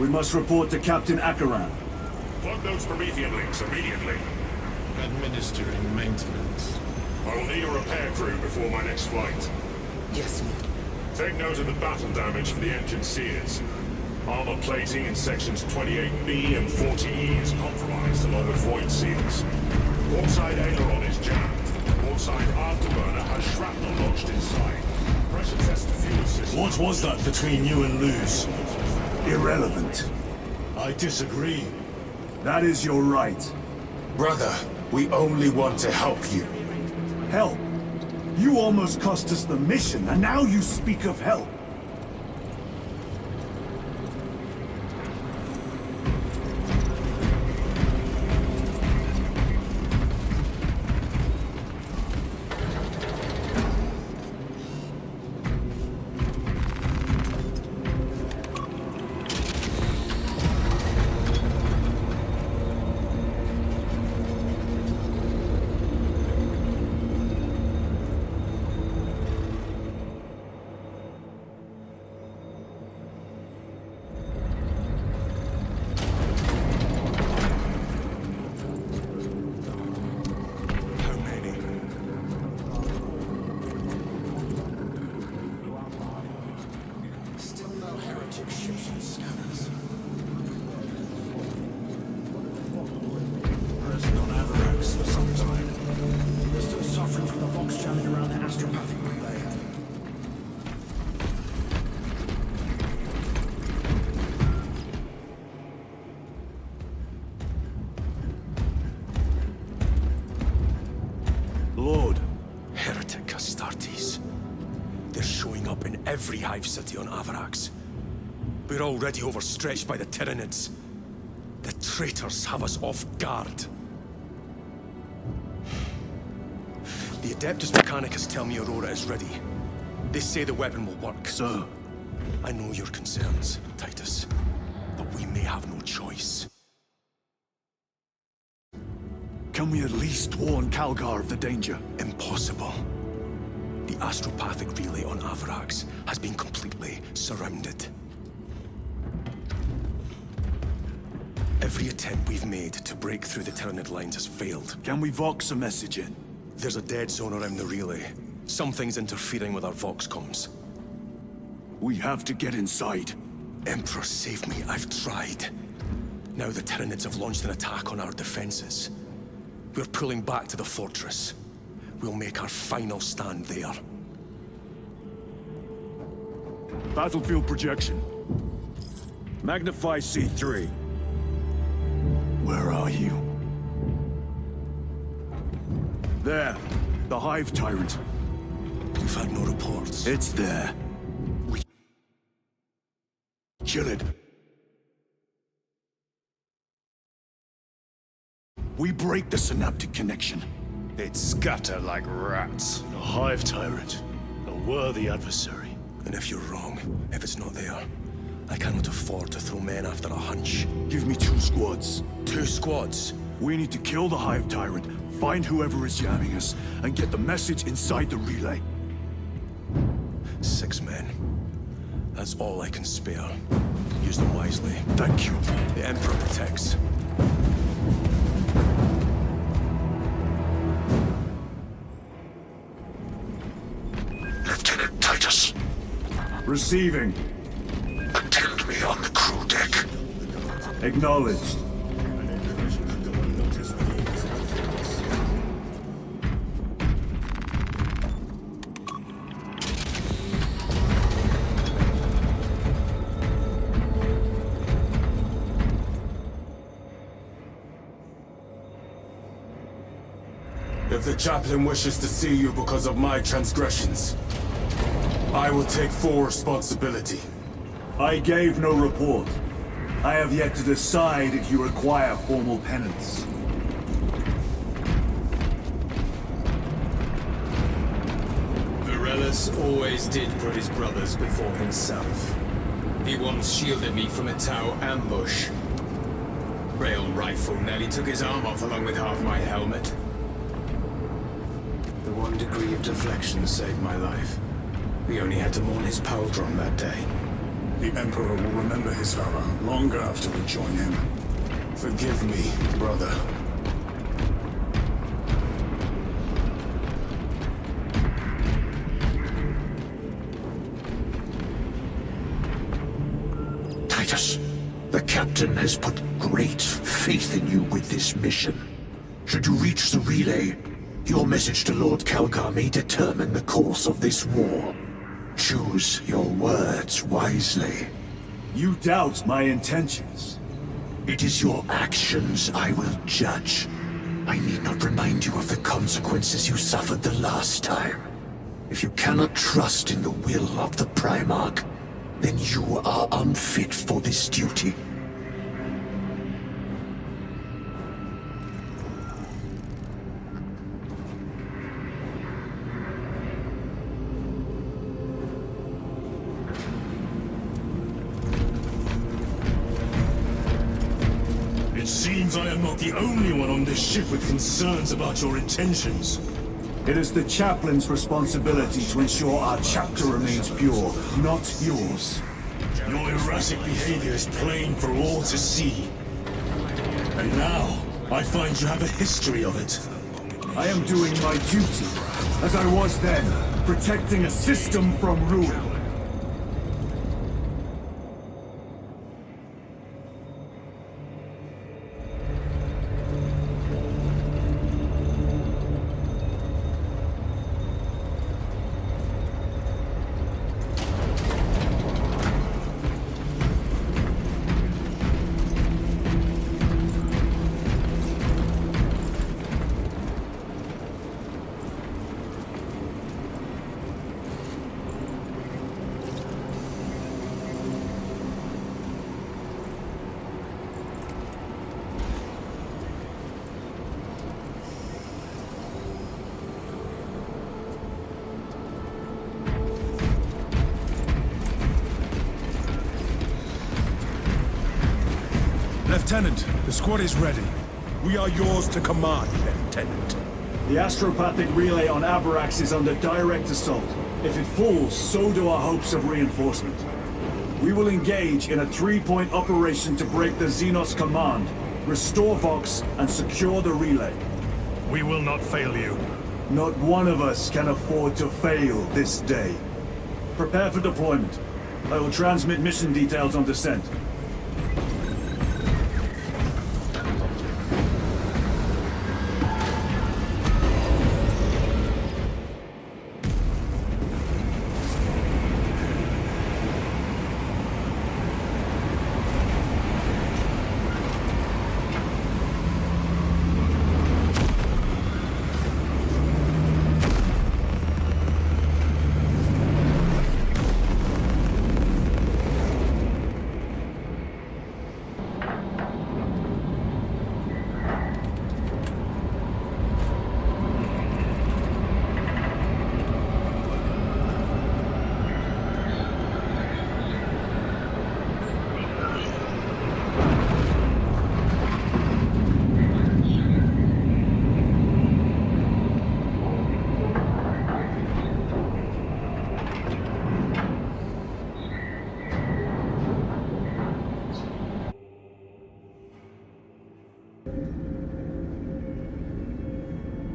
We must report to Captain Akaran. Plug those Promethean links immediately. Administering maintenance. I will need a repair crew before my next flight. Yes, sir. Take note of the battle damage for the engine sears. Armor plating in sections 28B and 40E is compromised along with void seals. Portside aileron is jammed. Portside afterburner has shrapnel lodged inside. Pressure test the fuel system. What was that between you and Luz? Irrelevant. I disagree. That is your right. Brother, we only want to help you. Help? You almost cost us the mission, and now you speak of help. heretic ships and scanners. Present on Avarax for some time. They're still suffering from the Vox challenge around the astropathic relay. Lord, Heretic Astartes. They're showing up in every hive city on Avarax. We're already overstretched by the Tyranids. The traitors have us off guard. The Adeptus Mechanicus tell me Aurora is ready. They say the weapon will work. sir. I know your concerns, Titus, but we may have no choice. Can we at least warn Calgar of the danger? Impossible. The astropathic relay on Avarax has been completely surrounded. Every attempt we've made to break through the Tyranid lines has failed. Can we Vox a message in? There's a dead zone around the relay. Something's interfering with our Vox comms. We have to get inside. Emperor, save me. I've tried. Now the Tyranids have launched an attack on our defenses. We're pulling back to the fortress. We'll make our final stand there. Battlefield projection. Magnify C3. Where are you? There. The Hive Tyrant. We've had no reports. It's there. We kill it. We break the synaptic connection. They'd scatter like rats. A Hive Tyrant. A worthy adversary. And if you're wrong, if it's not there, I cannot afford to throw men after a hunch. Give me 2 squads. 2 squads? We need to kill the Hive Tyrant, find whoever is jamming us, and get the message inside the relay. 6 men. That's all I can spare. Use them wisely. Thank you. The Emperor protects. Lieutenant Titus, Receiving. attend me on the crew deck. Acknowledged. If the chaplain wishes to see you because of my transgressions, I will take full responsibility. I gave no report. I have yet to decide if you require formal penance. Varellus always did put his brothers before himself. He once shielded me from a Tau ambush. Rail rifle nearly took his arm off along with half my helmet. The 1 degree of deflection saved my life. We only had to mourn his pauldron that day. The Emperor will remember his valor long after we join him. Forgive me, brother. Titus, the captain has put great faith in you with this mission. Should you reach the relay, your message to Lord Calgar may determine the course of this war. Choose your words wisely. You doubt my intentions. It is your actions I will judge. I need not remind you of the consequences you suffered the last time. If you cannot trust in the will of the Primarch, then you are unfit for this duty. It seems I am not the only one on this ship with concerns about your intentions. It is the chaplain's responsibility to ensure our chapter remains pure, not yours. Your erratic behavior is plain for all to see. And now, I find you have a history of it. I am doing my duty, as I was then, protecting a system from ruin. Lieutenant, the squad is ready. We are yours to command, Lieutenant. The astropathic relay on Avarax is under direct assault. If it falls, so do our hopes of reinforcement. We will engage in a three-point operation to break the Xenos command, restore Vox, and secure the relay. We will not fail you. Not one of us can afford to fail this day. Prepare for deployment. I will transmit mission details on descent.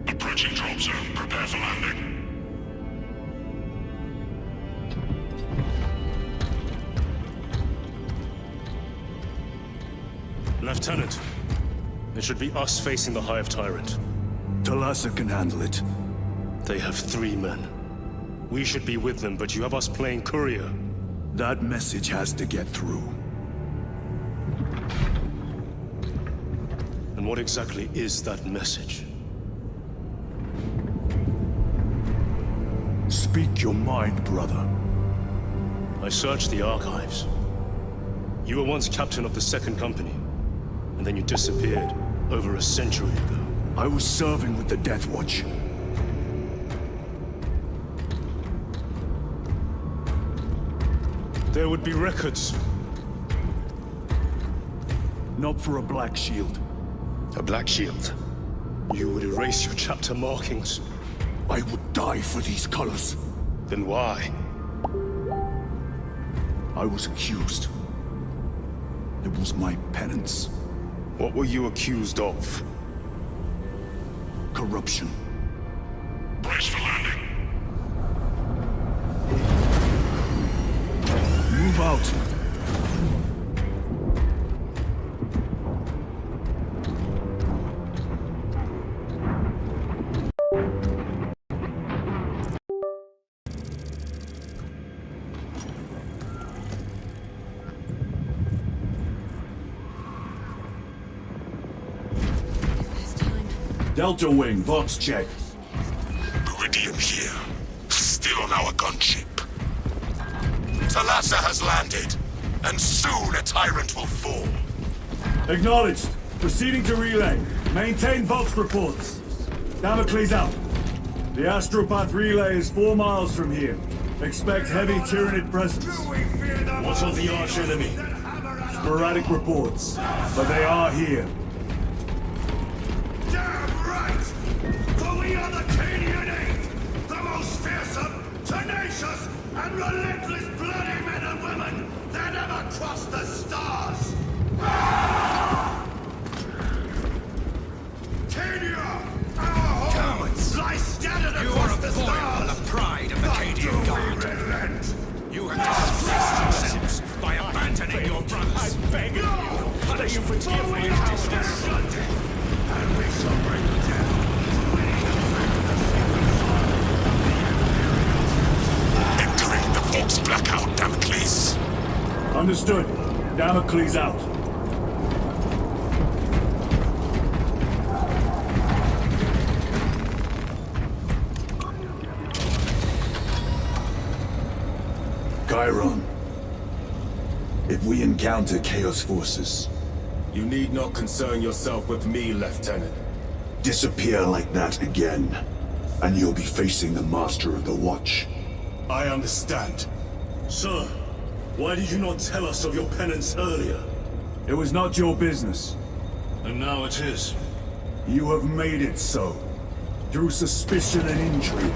Approaching drop zone. Prepare for landing. Lieutenant, it should be us facing the Hive Tyrant. Talassa can handle it. They have 3 men. We should be with them, but you have us playing courier. That message has to get through. And what exactly is that message? Speak your mind, brother. I searched the archives. You were once captain of the 2nd Company, and then you disappeared over a century ago. I was serving with the Death Watch. There would be records. Not for a Black Shield. A black shield. You would erase your chapter markings. I would die for these colors. Then why? I was accused. It was my penance. What were you accused of? Corruption. Brace for landing. Move out. Delta Wing, Vox check. Meridian here. Still on our gunship. Talassa has landed, and soon a tyrant will fall. Acknowledged. Proceeding to relay. Maintain Vox reports. Damocles out. The Astropath relay is 4 miles from here. Expect heavy Tyranid presence. What of the arch enemy? Sporadic reports, but they are here. Damn right! For we are the Canian Eighth, the most fearsome, tenacious, and relentless bloody men and women that ever crossed the stars! Cania! Our home lies scattered across the stars! The pride of the Cadian Guard. You have disgraced yourselves by abandoning your brothers. I beg of you, that you forgive me justice. And we shall bring death to entering the Vox blackout, Damocles. Understood. Damocles out. Chiron. If we encounter Chaos forces, You need not concern yourself with me, Lieutenant. disappear like that again, and you'll be facing the Master of the Watch. I understand. Sir, why did you not tell us of your penance earlier? It was not your business. And now it is. You have made it so. Through suspicion and intrigue.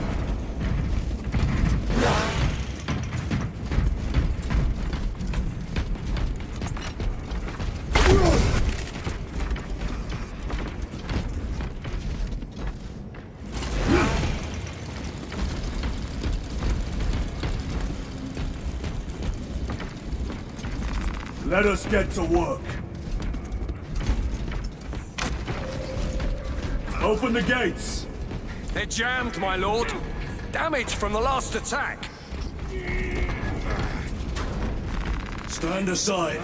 Let us get to work. Open the gates! They're jammed, my lord. Damage from the last attack. Stand aside.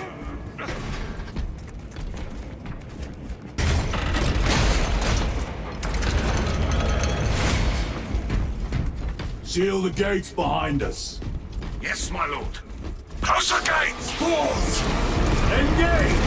Seal the gates behind us. Yes, my lord. Close the gates! Force! Engage!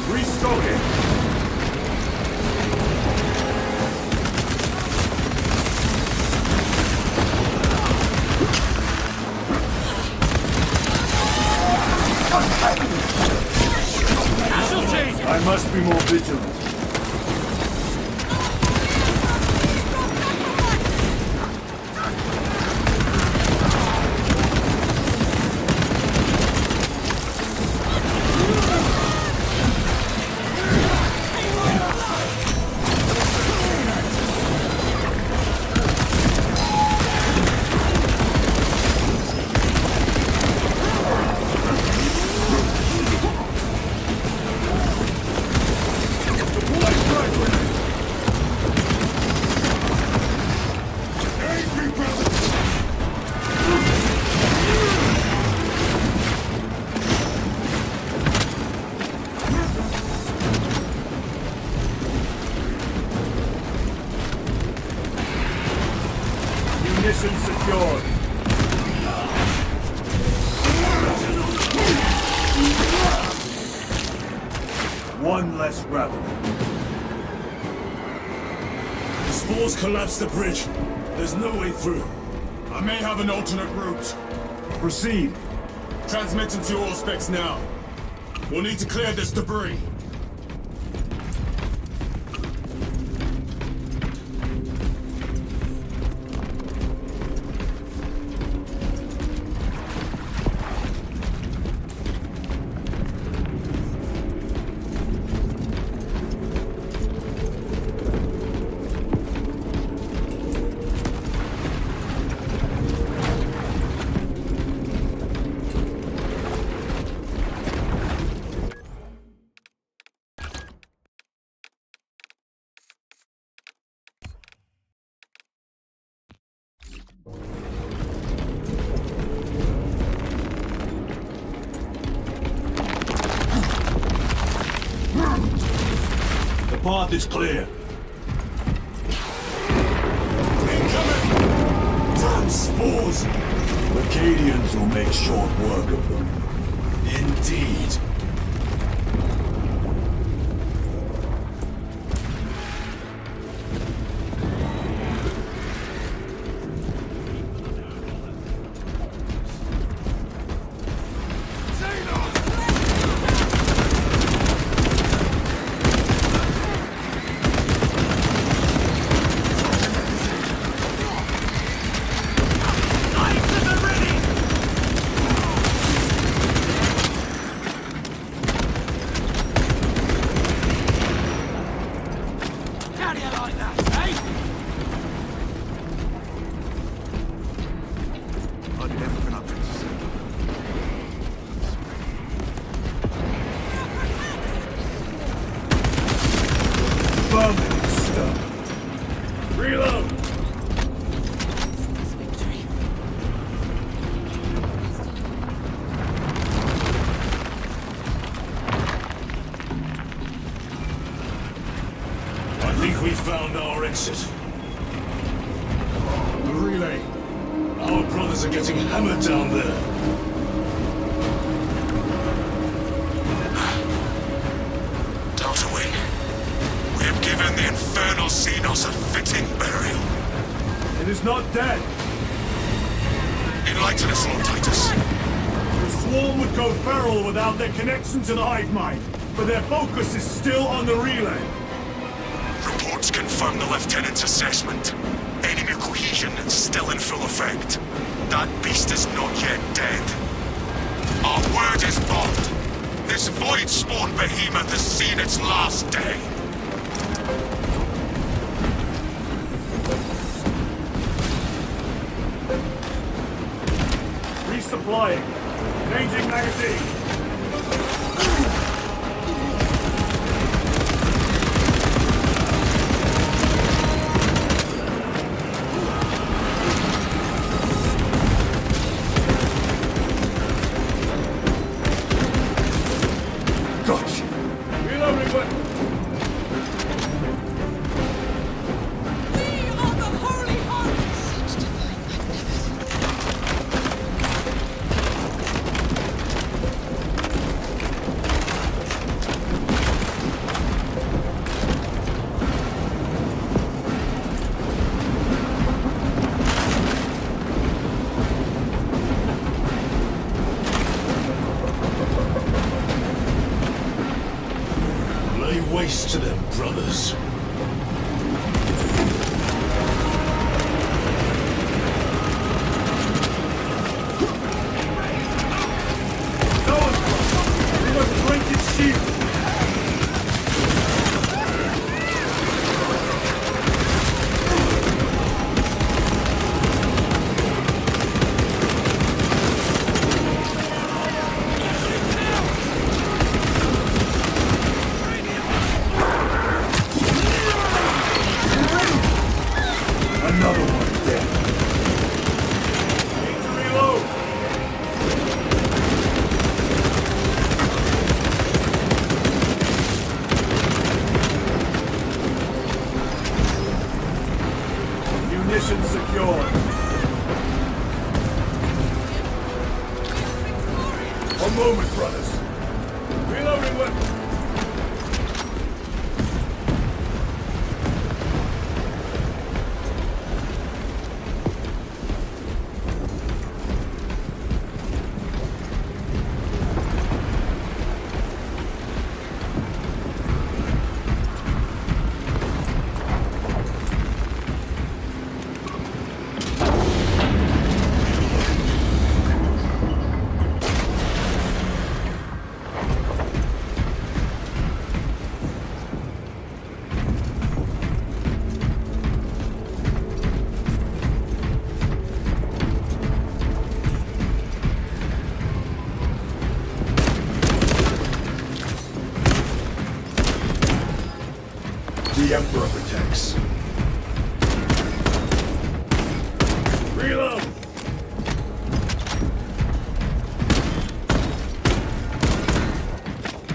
Restock it! I must be more vigilant. Mission secured. One less rebel. The spores collapsed the bridge. There's no way through. I may have an alternate route. Proceed. Transmitting to all specs now. We'll need to clear this debris. The path is clear. Incoming! Damn spores! Acadians will make short work of them. Indeed. exit. The relay. Our brothers are getting hammered down there. Delta Wing, we have given the infernal Xenos a fitting burial. It is not dead. Enlighten us, Lord Titus. The swarm would go feral without their connection to the hive mind, but their focus is still on the relay. Reports confirm the Lieutenant's assessment. Enemy cohesion is still in full effect. That beast is not yet dead. Our word is bond. This void-spawn behemoth has seen its last day. Resupplying. Changing magazine. Gotcha. Reloading weapon. We are the Holy Hunt! Lay waste to them, brothers. We must break its shield. Another one dead. Need to reload. Munitions secured. One moment, brothers. Reloading weapon. The Emperor protects. Reload!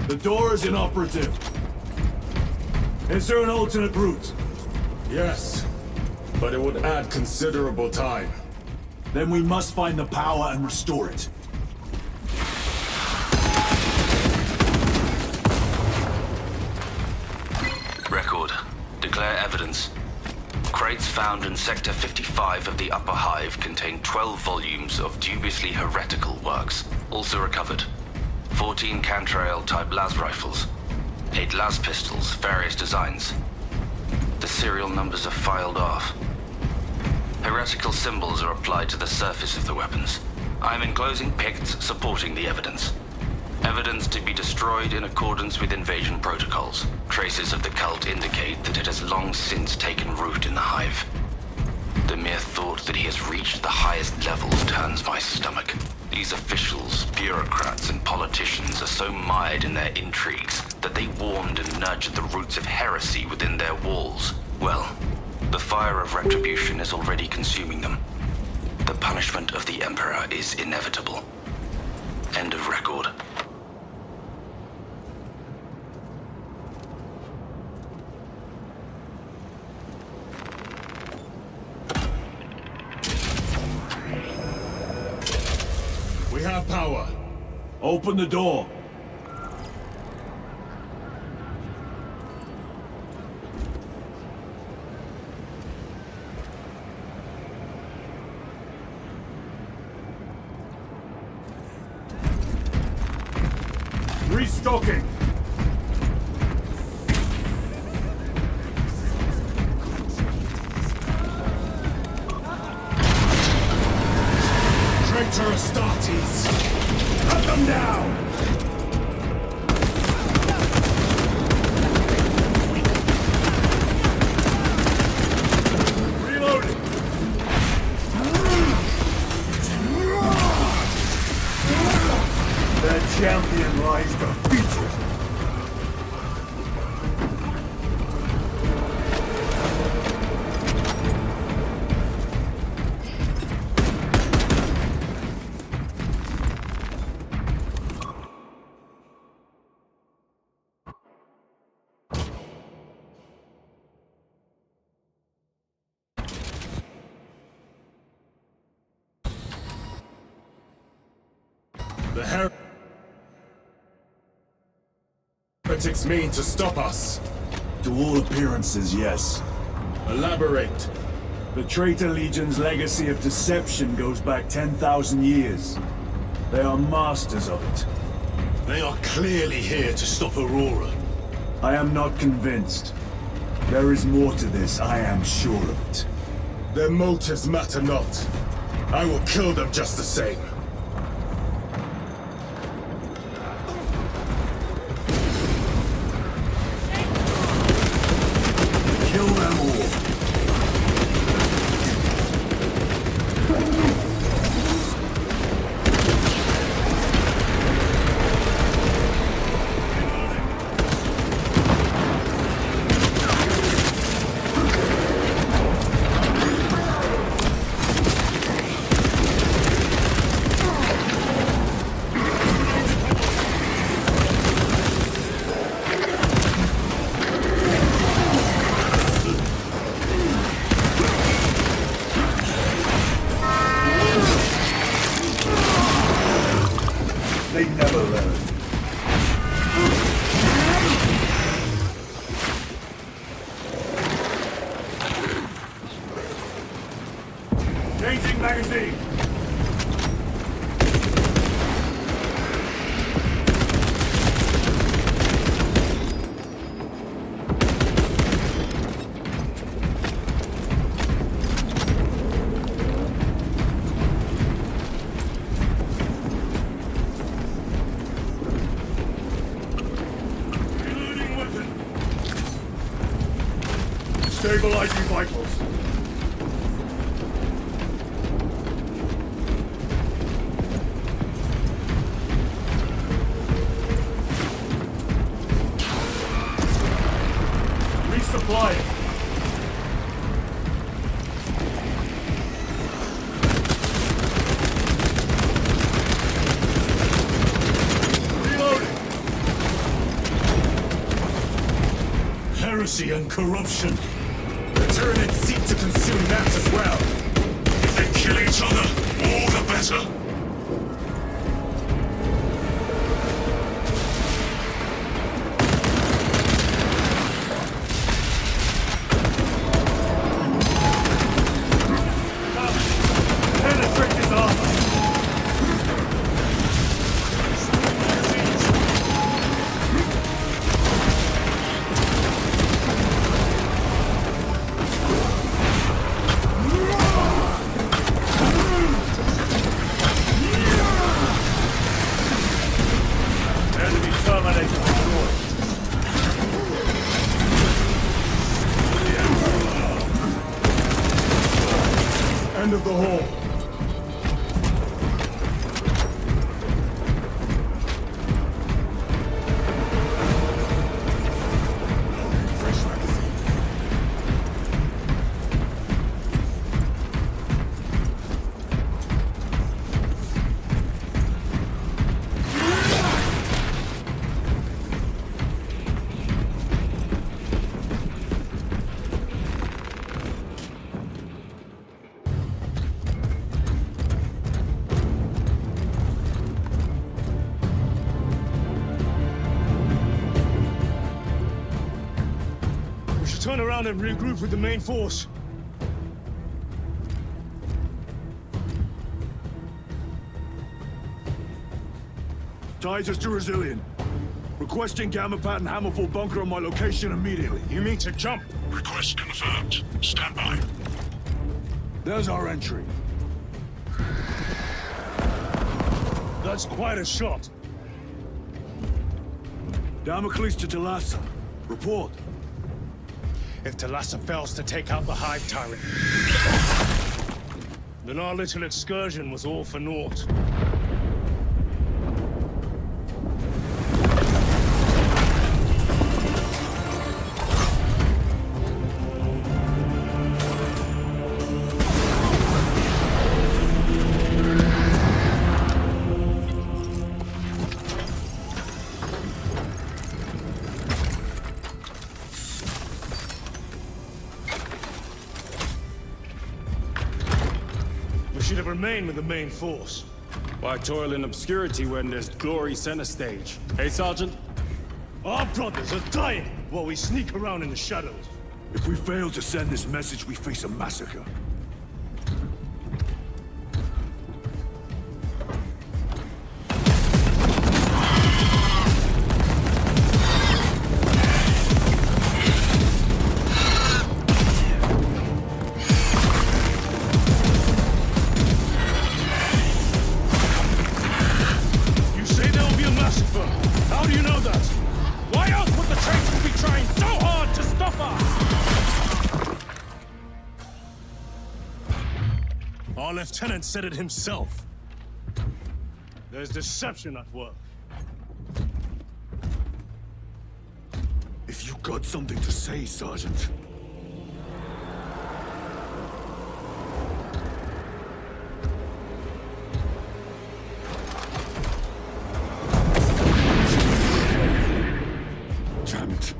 The door is inoperative. Is there an alternate route? Yes, but it would add considerable time. Then we must find the power and restore it. Record. Declare evidence. Crates found in Sector 55 of the Upper Hive contain 12 volumes of dubiously heretical works. Also recovered. 14 Cantrail-type las rifles. 8 las pistols, various designs. The serial numbers are filed off. Heretical symbols are applied to the surface of the weapons. I am enclosing picts supporting the evidence. Evidence to be destroyed in accordance with invasion protocols. Traces of the cult indicate that it has long since taken root in the Hive. The mere thought that he has reached the highest levels turns my stomach. These officials, bureaucrats, and politicians are so mired in their intrigues that they warmed and nurtured the roots of heresy within their walls. Well, the fire of retribution is already consuming them. The punishment of the Emperor is inevitable. End of record. We have power. Open the door. Restocking. Traitor Astartes! Cut them down! Reloading! The champion lies defeated! The heretics mean to stop us. To all appearances, yes. Elaborate. The Traitor Legion's legacy of deception goes back 10,000 years. They are masters of it. They are clearly here to stop Aurora. I am not convinced. There is more to this, I am sure of it. Their motives matter not. I will kill them just the same. Kill them all. They never learn. Changing magazine. Reloading weapon. Stabilizing vitals. Resupplying. Reloading. Heresy and corruption. The Tyranids seek to consume that as well. If they kill each other, all the better. Penetrate his armor. Enemy terminator destroyed. End of the hall. Fresh magazine. down and regroup with the main force. Titus to Resilient. Requesting Gamma Pat and Hammerfall bunker on my location immediately. You mean to jump? Request confirmed. Stand by. There's our entry. That's quite a shot. Damocles to Talassa. Report. If Talassa fails to take out the Hive Tyrant, then our little excursion was all for naught. Should have remained with the main force. Why toil in obscurity when there's glory center stage? Hey, Sergeant? Our brothers are dying while we sneak around in the shadows. If we fail to send this message, we face a massacre. How do you know that? Why else would the traitors be trying so hard to stop us? Our lieutenant said it himself. There's deception at work. If you got something to say, Sergeant. Damn it.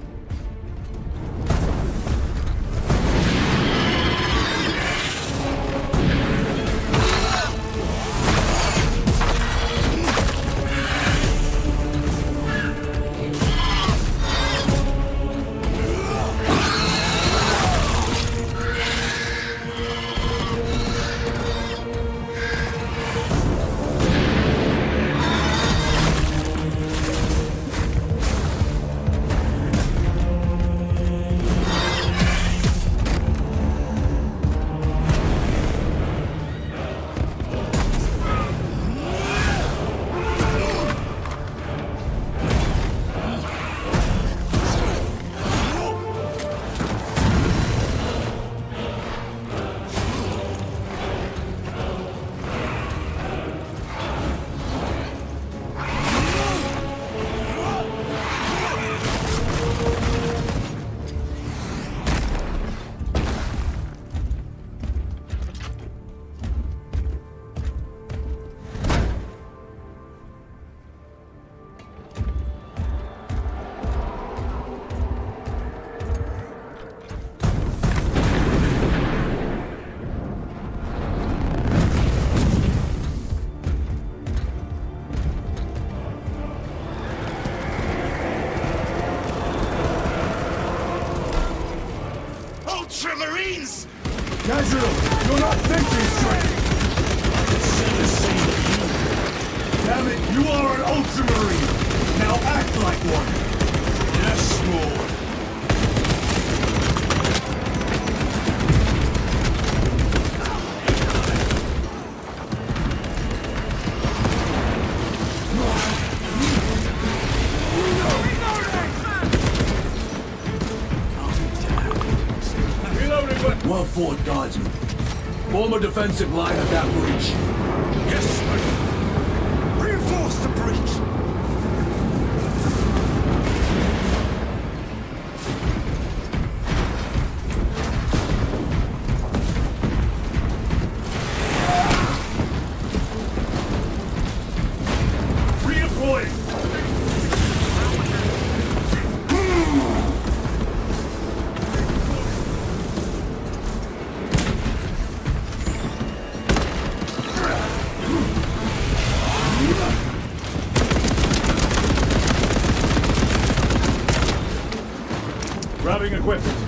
Ultramarines! Gabriel, you're not thinking straight! I can see the same as you. Damn it, you are an Ultramarine! Now act like one! Yes, Lord. Well fought, Guardsman. Form a defensive line at that breach. Yes, sir. Reinforce the breach. Redeploying! Grabbing equipment.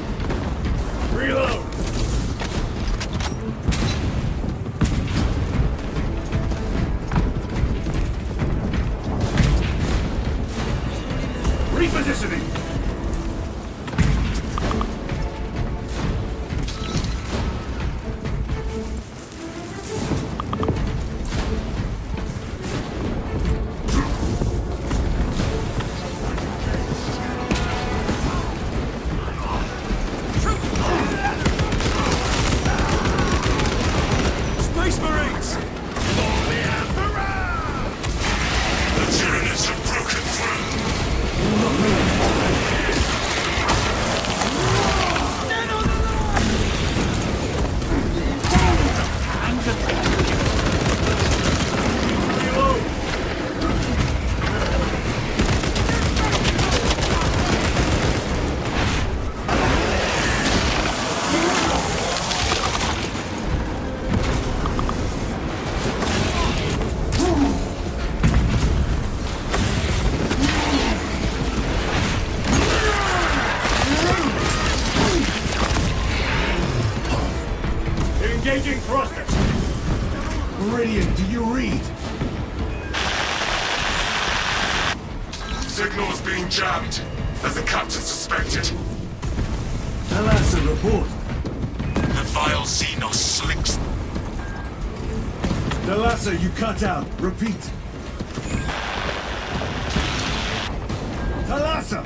Space Marines! The Tyranids have broken through. Engaging thrusters! Meridian, do you read? Signal's being jammed, as the captain suspected. Alas, a report. The vile Xenos slinks. Thalassa, you cut out. Repeat. Thalassa!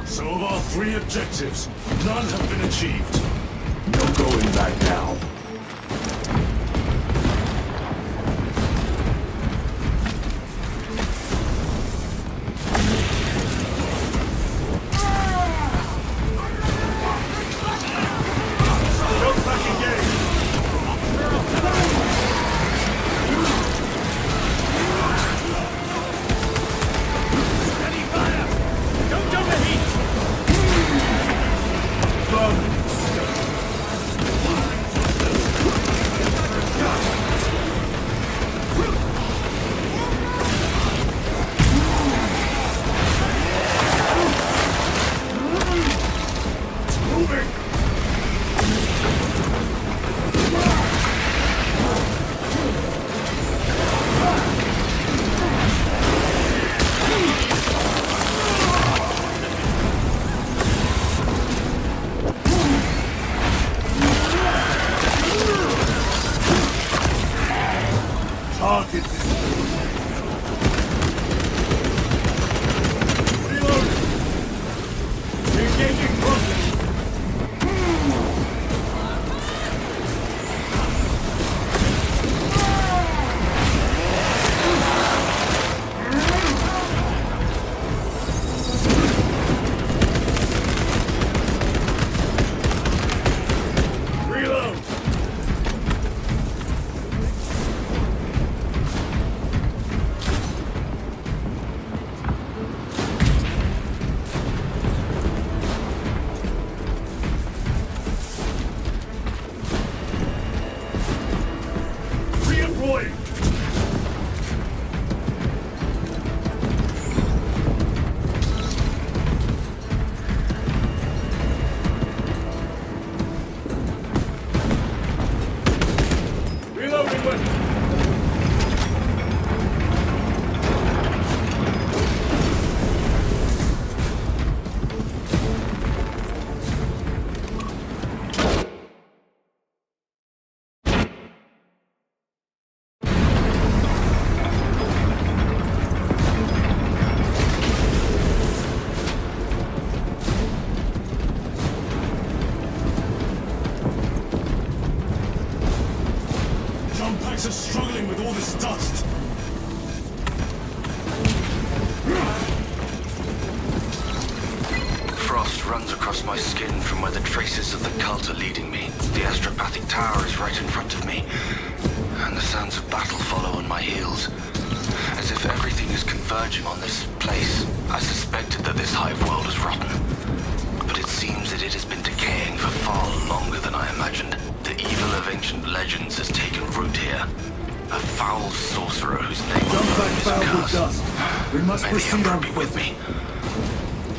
So of our 3 objectives, none have been achieved. No going back now. Don't back engage! Steady fire! Don't jump the heat! Target Reload! Engaging thrusters! Reload! Redeploying! Reloading weapon! Jump packs are struggling with all this dust. Frost runs across my skin from where the traces of the cult are leading me. The astropathic tower is right in front of me, and the sounds of battle follow on my heels. As if everything is converging on this place. I suspected that this hive world is rotten, but it seems that it has been decaying for far longer than I imagined. The evil of ancient legends has taken root here. A foul sorcerer whose name Jump alone back is foul with cursed. dust. We must May the proceed Emperor on be foot. with me.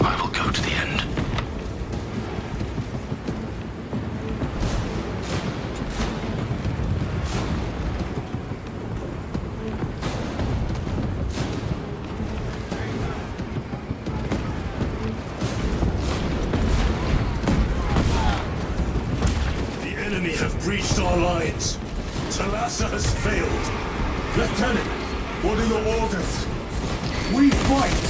I will go to the end. The enemy have breached our lines. Thalassa has failed. Lieutenant, what are your orders? We fight!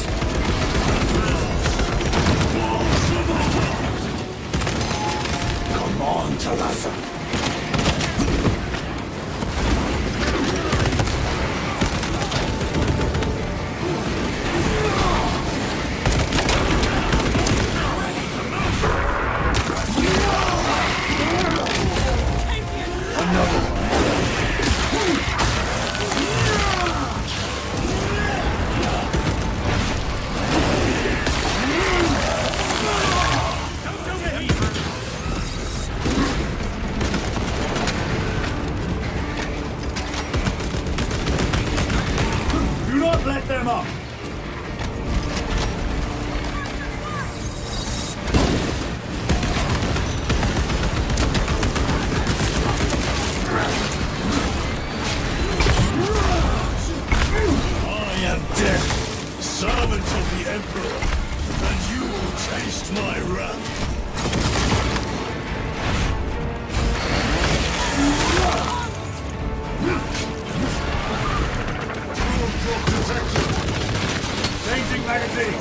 Come on, Talassa. Do not let them up! I am death, servant of the Emperor, and you will taste my wrath. Changing magazine!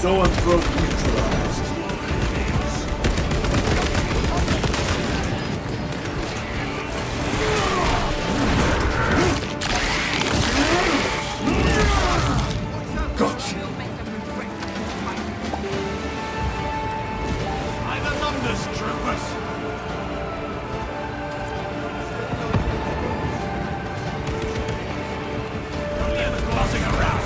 Zoanthrope neutralized. Gotcha. I'm among us, troopers! Only ever causing a rout!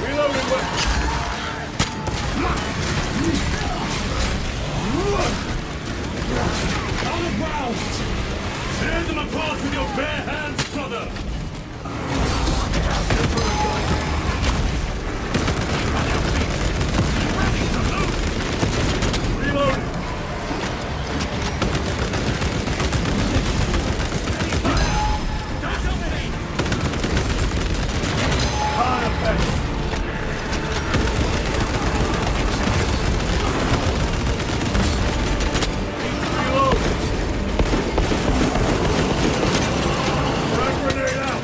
Reloading weapon! On the ground! Tear them apart with your bare hands, brother! Reloading! Hard effect! Reload! Frag grenade out!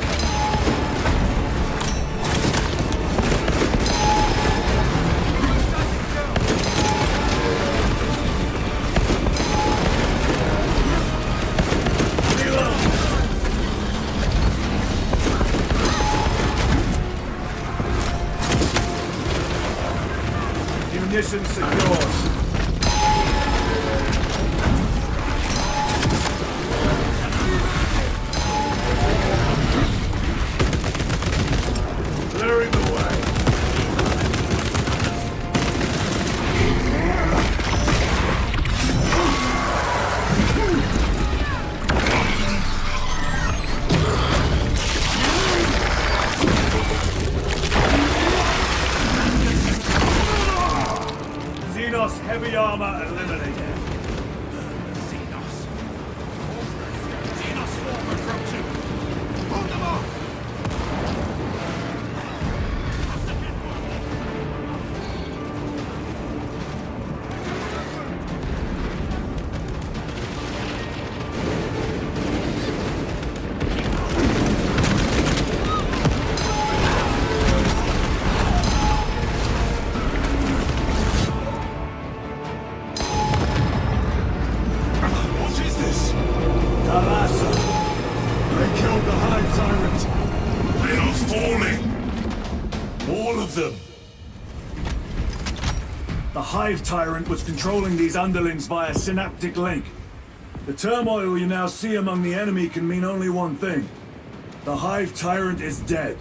Reload! Munitions secured. Clearing the way. Xenos heavy armor eliminated. Xenos. Xenos swarm approaching. Hold them off! What is this? Talassa. They killed the Hive Tyrant. They are falling! All of them! The Hive Tyrant was controlling these underlings via synaptic link. The turmoil you now see among the enemy can mean only one thing. The Hive Tyrant is dead.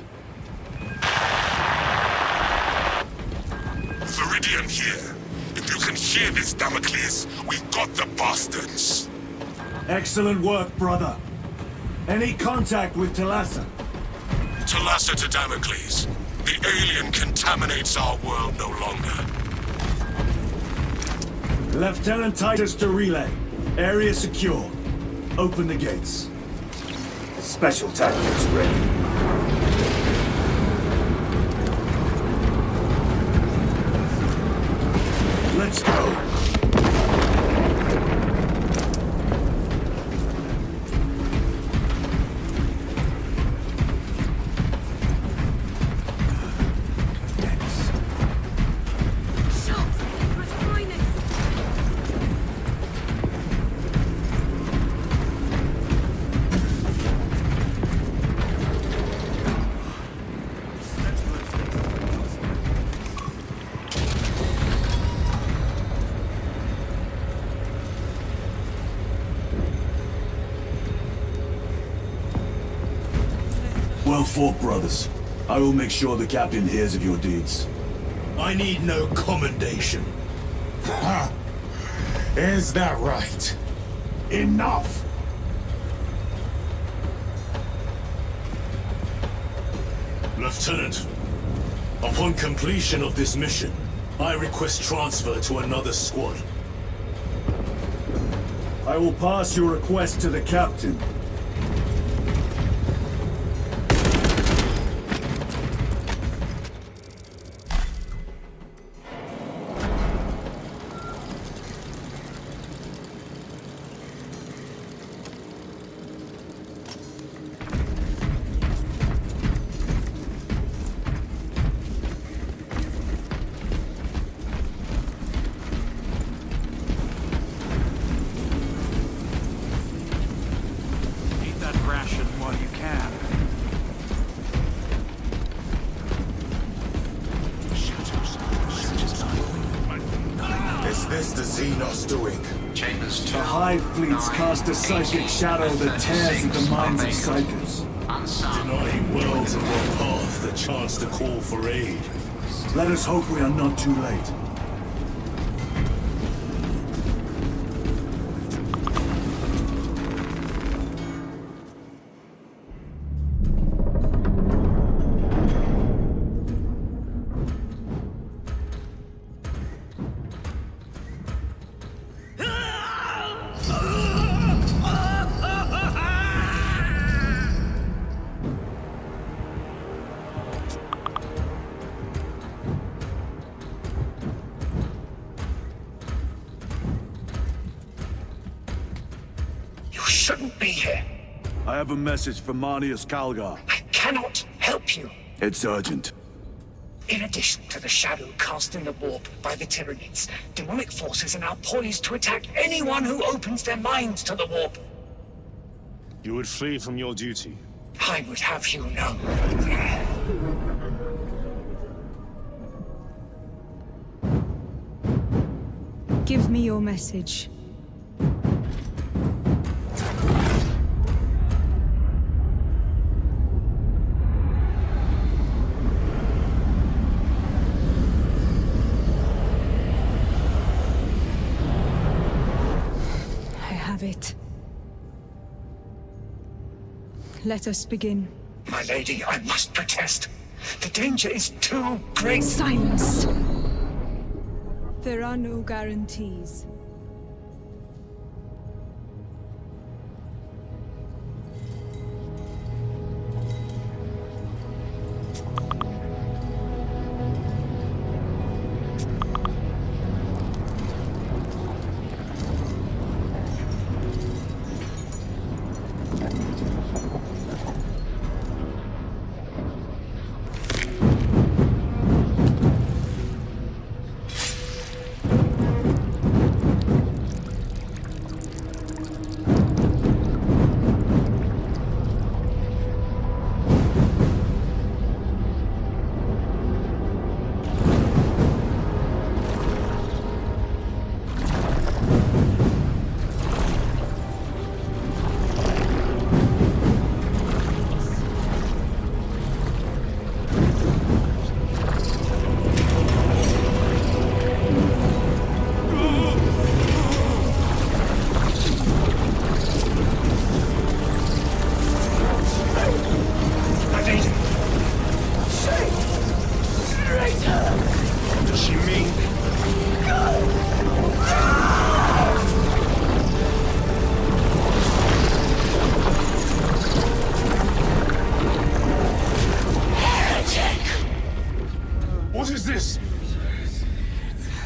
Viridian here. If you can hear this, Damocles, we got the bastards. Excellent work, brother. Any contact with Talassa? Talassa to Damocles. The alien contaminates our world no longer. Lieutenant Titus to relay. Area secure. Open the gates. Special tactics ready. Let's go. Well fought, brothers. I will make sure the captain hears of your deeds. I need no commendation. Is that right? Enough! Lieutenant, upon completion of this mission, I request transfer to another squad. I will pass your request to the captain. Ration while you can. Is this the Xenos doing? Chambers 2. The Hive fleets cast a psychic shadow that tears at the minds of psychers. Denying worlds of our path the chance to call for aid. Let us hope we are not too late. Shouldn't be here. I have a message from Marnius Calgar. I cannot help you. It's urgent. In addition to the shadow cast in the warp by the Tyranids, demonic forces are now poised to attack anyone who opens their minds to the warp. You would flee from your duty. I would have you know. Give me your message. It. Let us begin. My lady, I must protest. The danger is too great. Silence! There are no guarantees.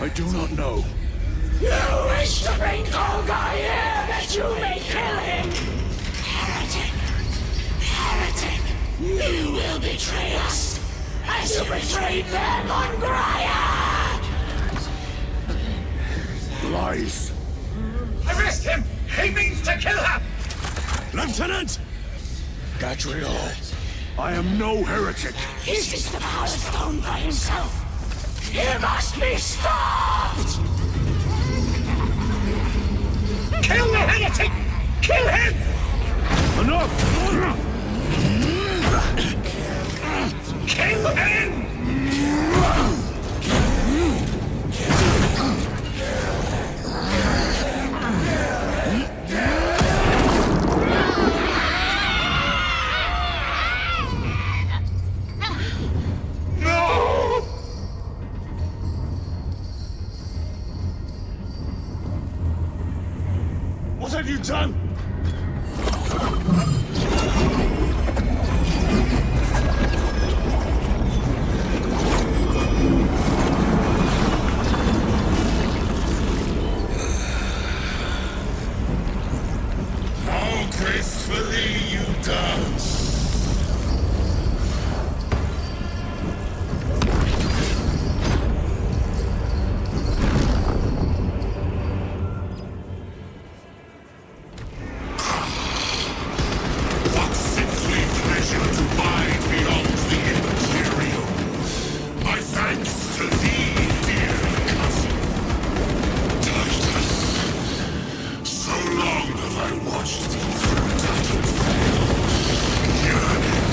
I do not know. You wish to bring Kolga here that you may kill him! Heretic! Heretic! You will betray us as you betrayed them on Graia! Lies. Arrest him! He means to kill her! Lieutenant! Gadriel. I am no heretic. Uses the power stone by himself. He must be stopped! Kill the heretic! Kill him! Enough! Kingpin! What have you done? How gracefully you dance! What sickly pleasure to bide beyond the immaterial! My thanks to thee, dear cousin. Titus, so long have I watched thee through tattered veils, yearning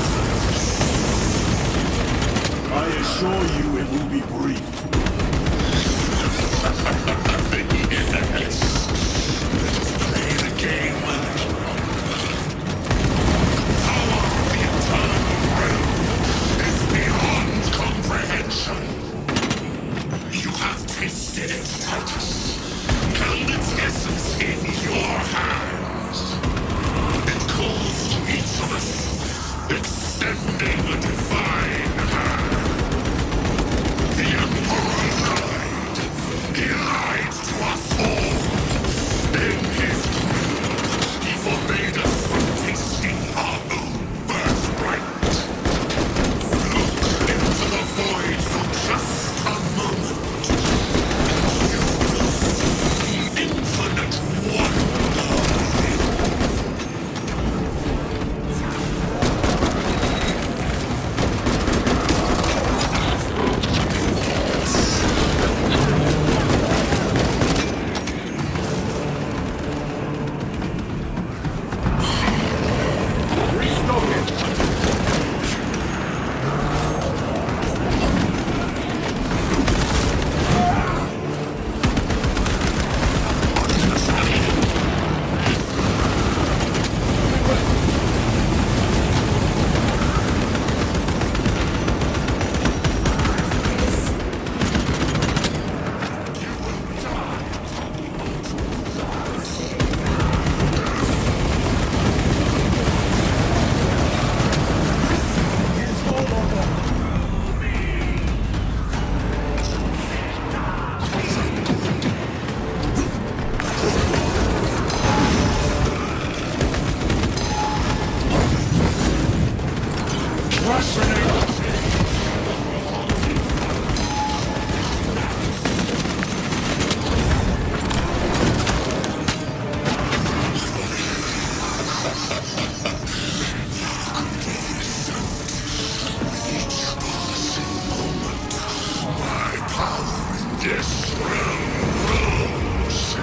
I assure you it will be brief. yes. Let us play the game. Power of the eternal realm is beyond comprehension. You have tasted it, Titus. Held its essence in your hands. It calls to each of us, extending a divine hand. The Emperor lied. He lied to us all. In his greed, he forbade us from tasting our own birthright. Look into the void for just a moment. You will see infinite wonder. This realm rules.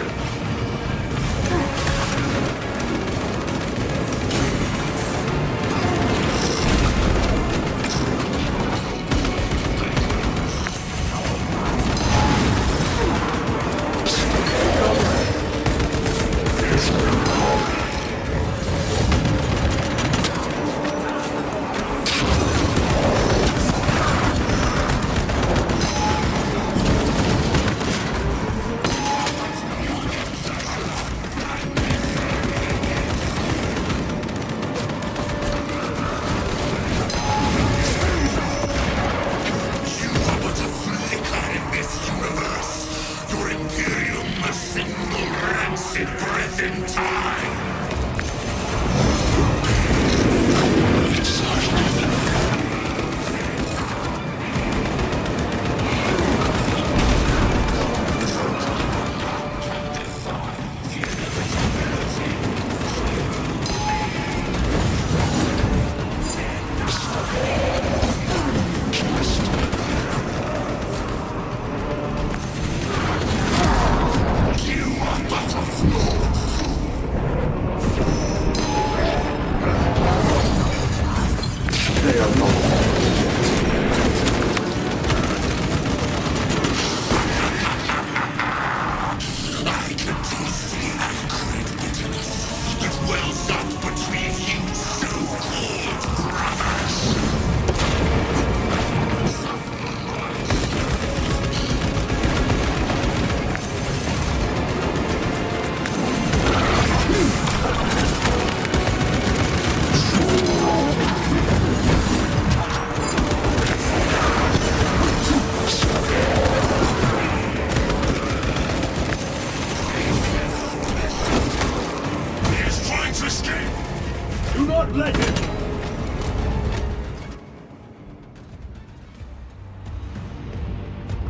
not let him!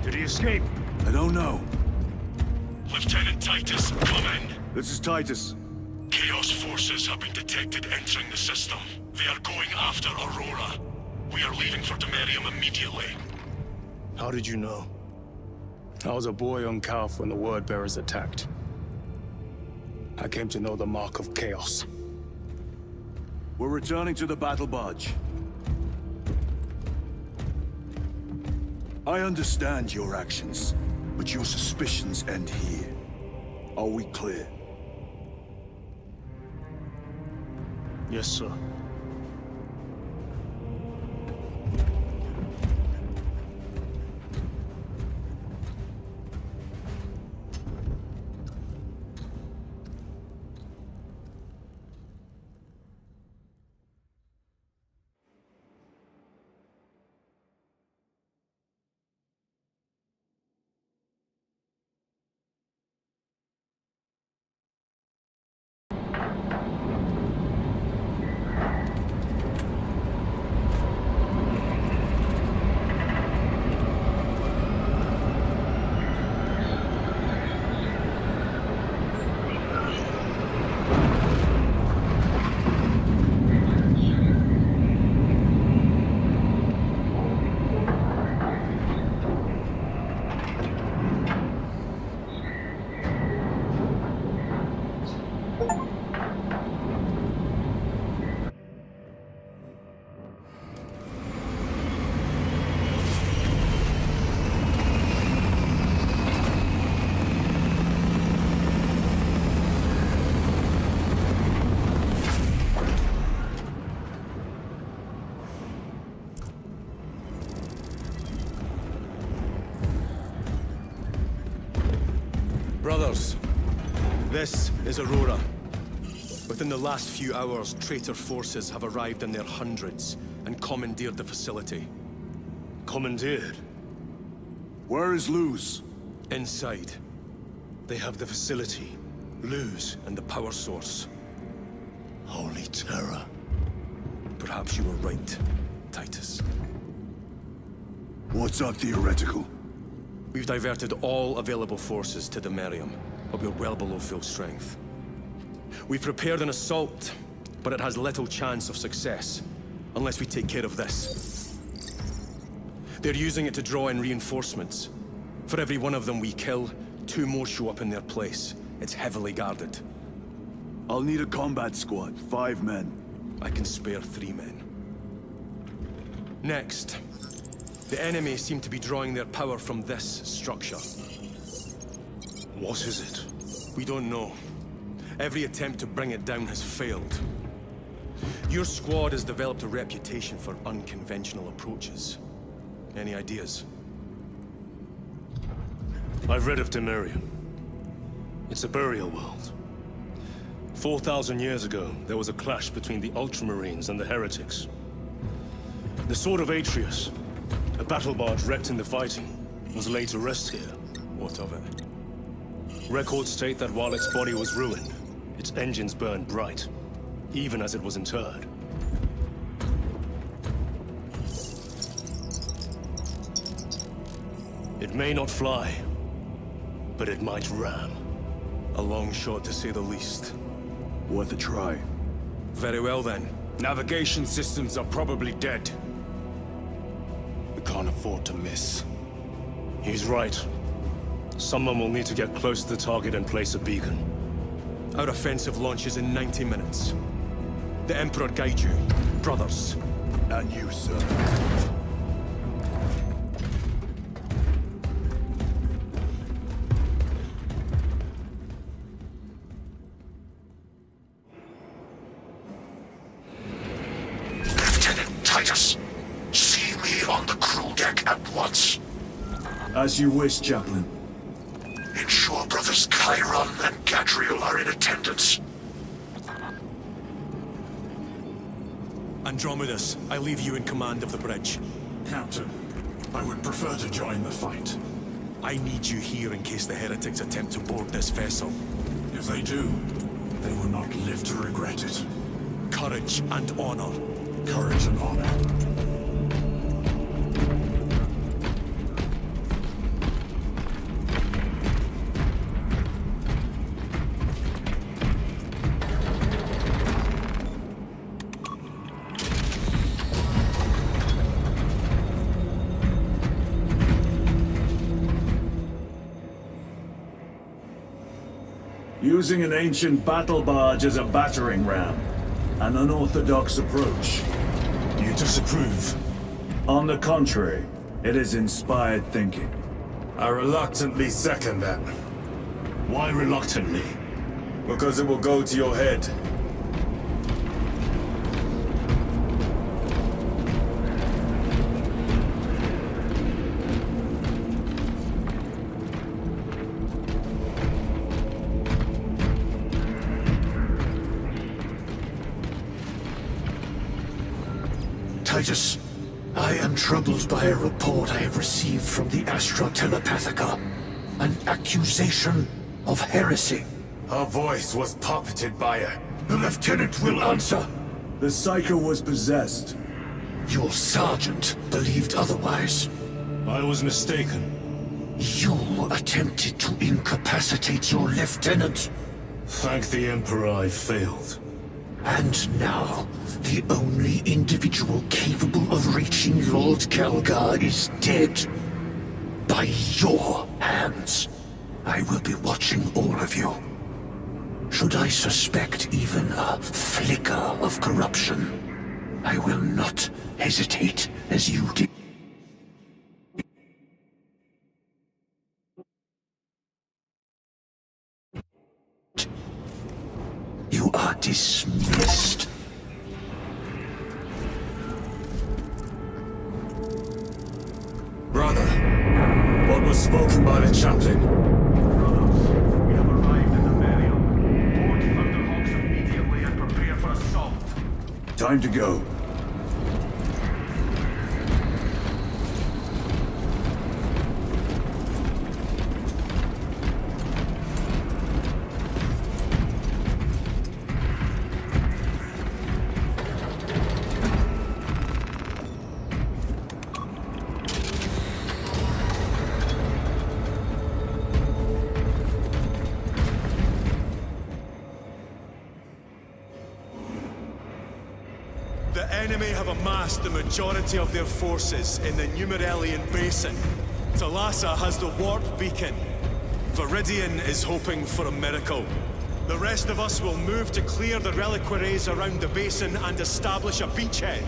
Did he escape? I don't know. Lieutenant Titus, come in. This is Titus. Chaos forces have been detected entering the system. They are going after Aurora. We are leaving for Demerium immediately. How did you know? I was a boy on Calf when the Word Bearers attacked. I came to know the mark of chaos. We're returning to the battle barge. I understand your actions, but your suspicions end here. Are we clear? Yes, sir. Brothers, this is Aurora. Within the last few hours, traitor forces have arrived in their hundreds and commandeered the facility. Commandeered? Where is Luz? Inside. They have the facility, Luz, and the power source. Holy terror. Perhaps you were right, Titus. What's our theoretical? We've diverted all available forces to Demerium, but we're well below full strength. We've prepared an assault, but it has little chance of success, unless we take care of this. They're using it to draw in reinforcements. For every one of them we kill, 2 more show up in their place. It's heavily guarded. I'll need a combat squad, 5 men. I can spare 3 men. Next, the enemy seem to be drawing their power from this structure. What is it? We don't know. Every attempt to bring it down has failed. Your squad has developed a reputation for unconventional approaches. Any ideas? I've read of Demerium. It's a burial world. 4,000 years ago, there was a clash between the Ultramarines and the Heretics. The Sword of Atreus, a battle barge wrecked in the fighting, was laid to rest here. What of it? Records state that while its body was ruined, its engines burned bright, even as it was interred. It may not fly, but it might ram. A long shot, to say the least. Worth a try. Very well, then. Navigation systems are probably dead. We can't afford to miss. He's right. Someone will need to get close to the target and place a beacon. Our offensive launches in 90 minutes. The Emperor guide you, brothers. And you, sir. Lieutenant Titus, see me on the crew deck at once. As you wish, Chaplain. Ensure brothers Chiron and Gadriel are in attendance. Andromedus, I leave you in command of the bridge. Captain, I would prefer to join the fight. I need you here in case the heretics attempt to board this vessel. If they do, they will not live to regret it. courage and honor. Courage and honor. Using an ancient battle barge as a battering ram. An unorthodox approach. You disapprove? On the contrary, it is inspired thinking. I reluctantly second that. Why reluctantly? Because it will go to your head. Titus, I am troubled by a report I have received from the Astra Telepathica. An accusation of heresy. Her voice was puppeted by her. The lieutenant will answer. The Psycho was possessed. Your sergeant believed otherwise. I was mistaken. You attempted to incapacitate your lieutenant. Thank the Emperor I failed. And now, the only individual capable of reaching Lord Calgar is dead. By your hands. I will be watching all of you. Should I suspect even a flicker of corruption, I will not hesitate as you did. You are dismissed. Brother, what was spoken by the chaplain? We have arrived at the burial. Board Thunderhawks immediately and prepare for assault. Time to go. The enemy have amassed the majority of their forces in the Numeralian Basin. Talassa has the warp beacon. Viridian is hoping for a miracle. The rest of us will move to clear the reliquaries around the basin and establish a beachhead.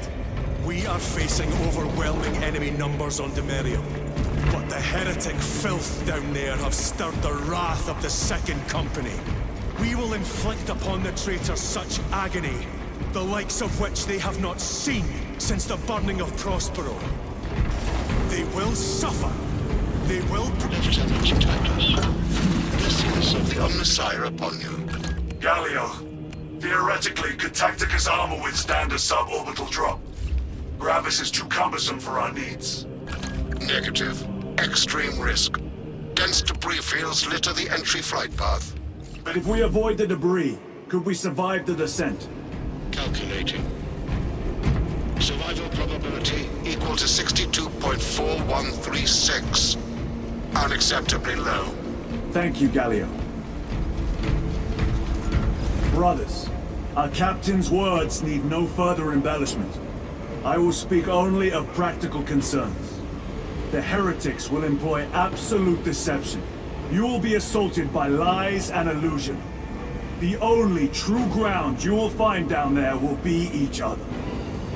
We are facing overwhelming enemy numbers on Demerium. But the heretic filth down there have stirred the wrath of the Second Company. We will inflict upon the traitors such agony, the likes of which they have not seen since the burning of Prospero. They will suffer. They will... Lieutenant Titus, blessings of the Omnissiah upon you. Galio, theoretically, could Tactica's armor withstand a suborbital drop? Gravis is too cumbersome for our needs. Negative. Extreme risk. Dense debris fields litter the entry flight path. But if we avoid the debris, could we survive the descent? Calculating. Survival probability equal to 62.4136. Unacceptably low. Thank you, Galio. Brothers, our captain's words need no further embellishment. I will speak only of practical concerns. The heretics will employ absolute deception. You will be assaulted by lies and illusion. The only true ground you will find down there will be each other.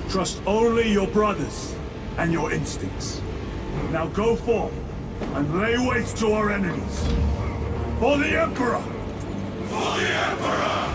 Trust only your brothers and your instincts. Now go forth and lay waste to our enemies. For the Emperor! For the Emperor!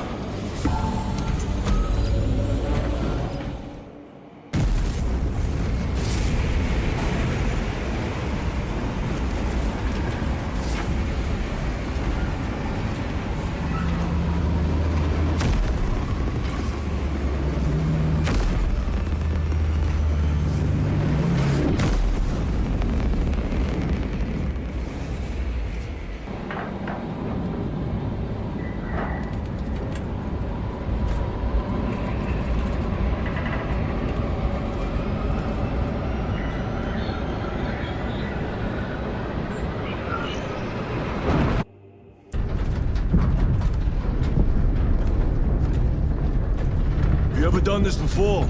You ever done this before?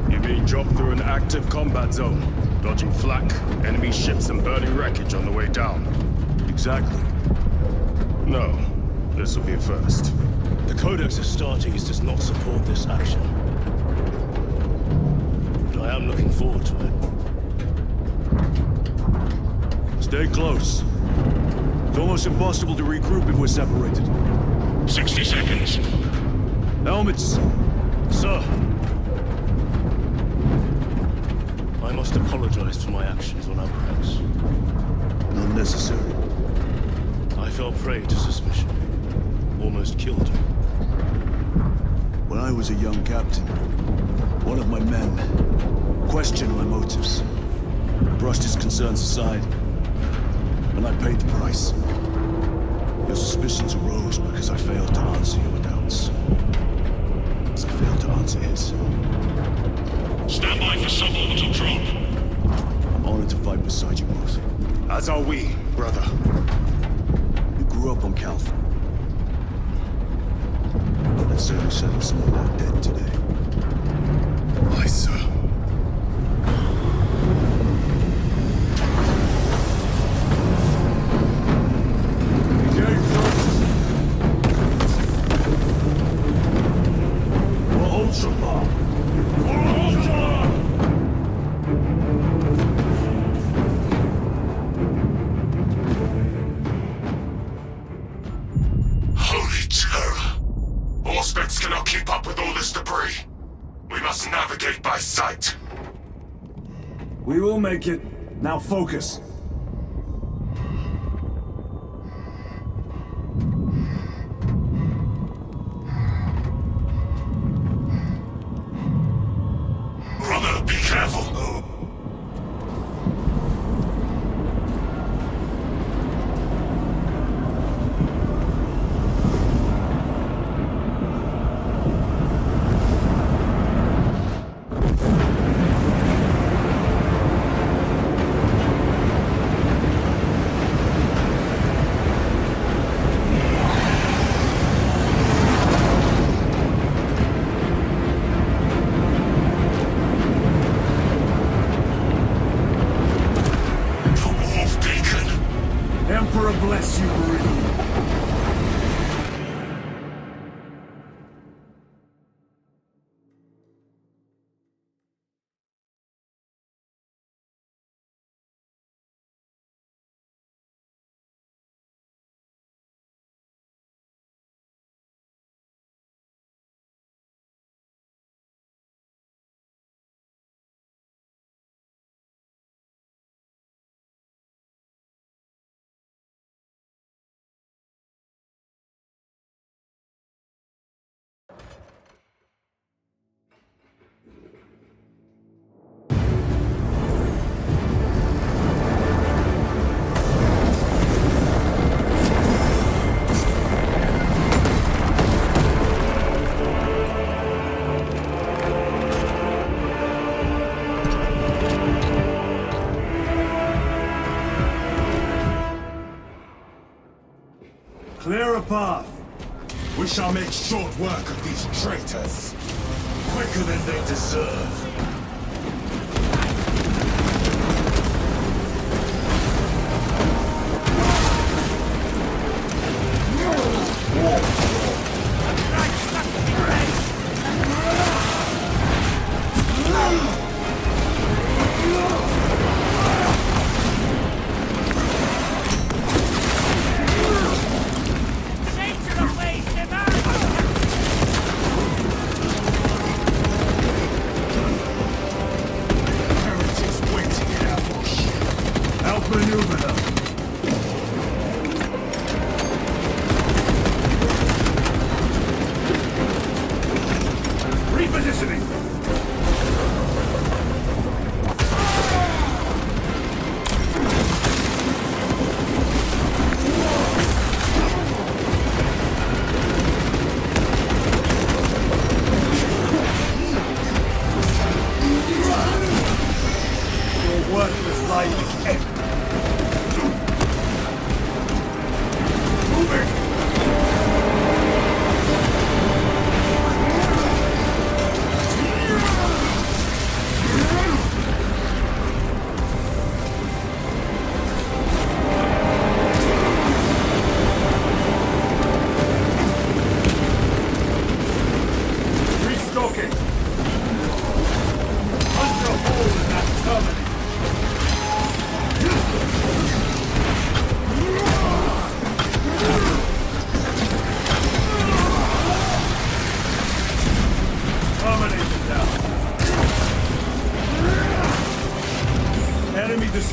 You mean drop through an active combat zone, dodging flak, enemy ships and burning wreckage on the way down? Exactly. No. This will be a first. The Codex Astartes does not support this action. But I am looking forward to it. Stay close. It's almost impossible to regroup if we're separated. 60 seconds. Helmets! Sir! I must apologize for my actions on Abrax. Not necessary. I fell prey to suspicion. Almost killed her. When I was a young captain, one of my men questioned my motives. I brushed his concerns aside, and I paid the price. Your suspicions arose because I failed to answer your doubts. As I failed to answer his. Stand by for suborbital drop. I'm honored to fight beside you both. As are we, brother. You grew up on Calth. That certainly settled some of our dead today. Aye, sir. Holy terror! Auspex cannot keep up with all this debris. We must navigate by sight. We will make it. Now focus. Brother, be careful! Emperor bless you, Marine. Clear a path. We shall make short work of these traitors. Quicker than they deserve. Maneuver them. Repositioning. Your worthless life is empty. Moving!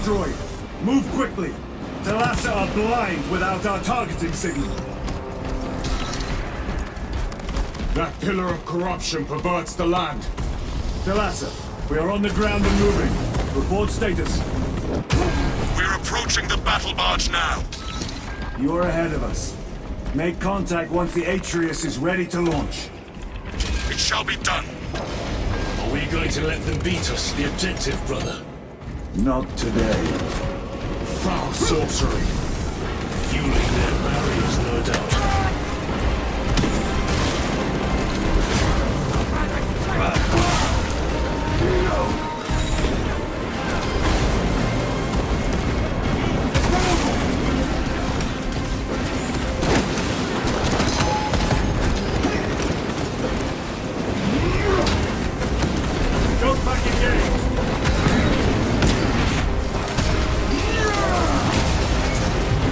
destroyed. Move quickly. Thalassa are blind without our targeting signal. That pillar of corruption perverts the land. Thalassa, we are on the ground and moving. Report status. We're approaching the battle barge now. You're ahead of us. Make contact once the Atreus is ready to launch. It shall be done. Are we going to let them beat us to the objective, brother? Not today. Foul sorcery. Fueling their barriers, no doubt. Go back again!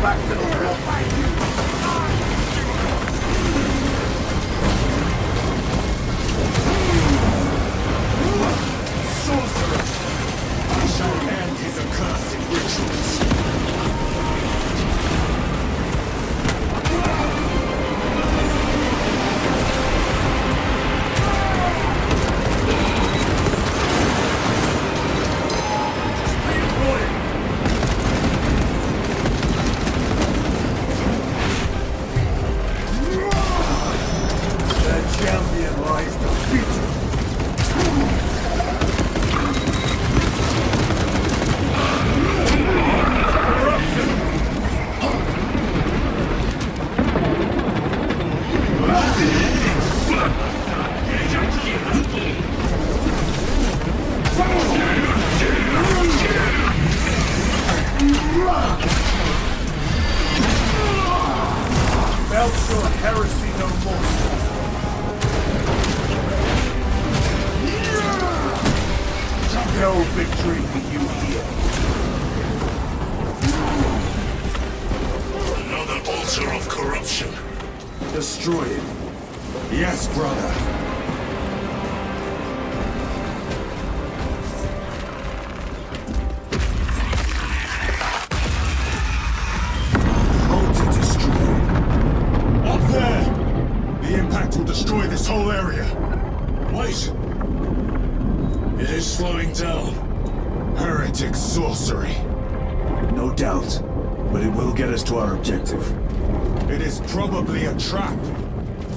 Back to the Sorcerer! I shall end his accursed rituals. The champion lies defeated. Belcher heresy no more. No victory for you here. Another altar of corruption. Destroy it. Yes, brother. Altar destroyed. Up there! The impact will destroy this whole area. Wait! It is slowing down. Heretic sorcery. No doubt. But it will get us to our objective. It is probably a trap.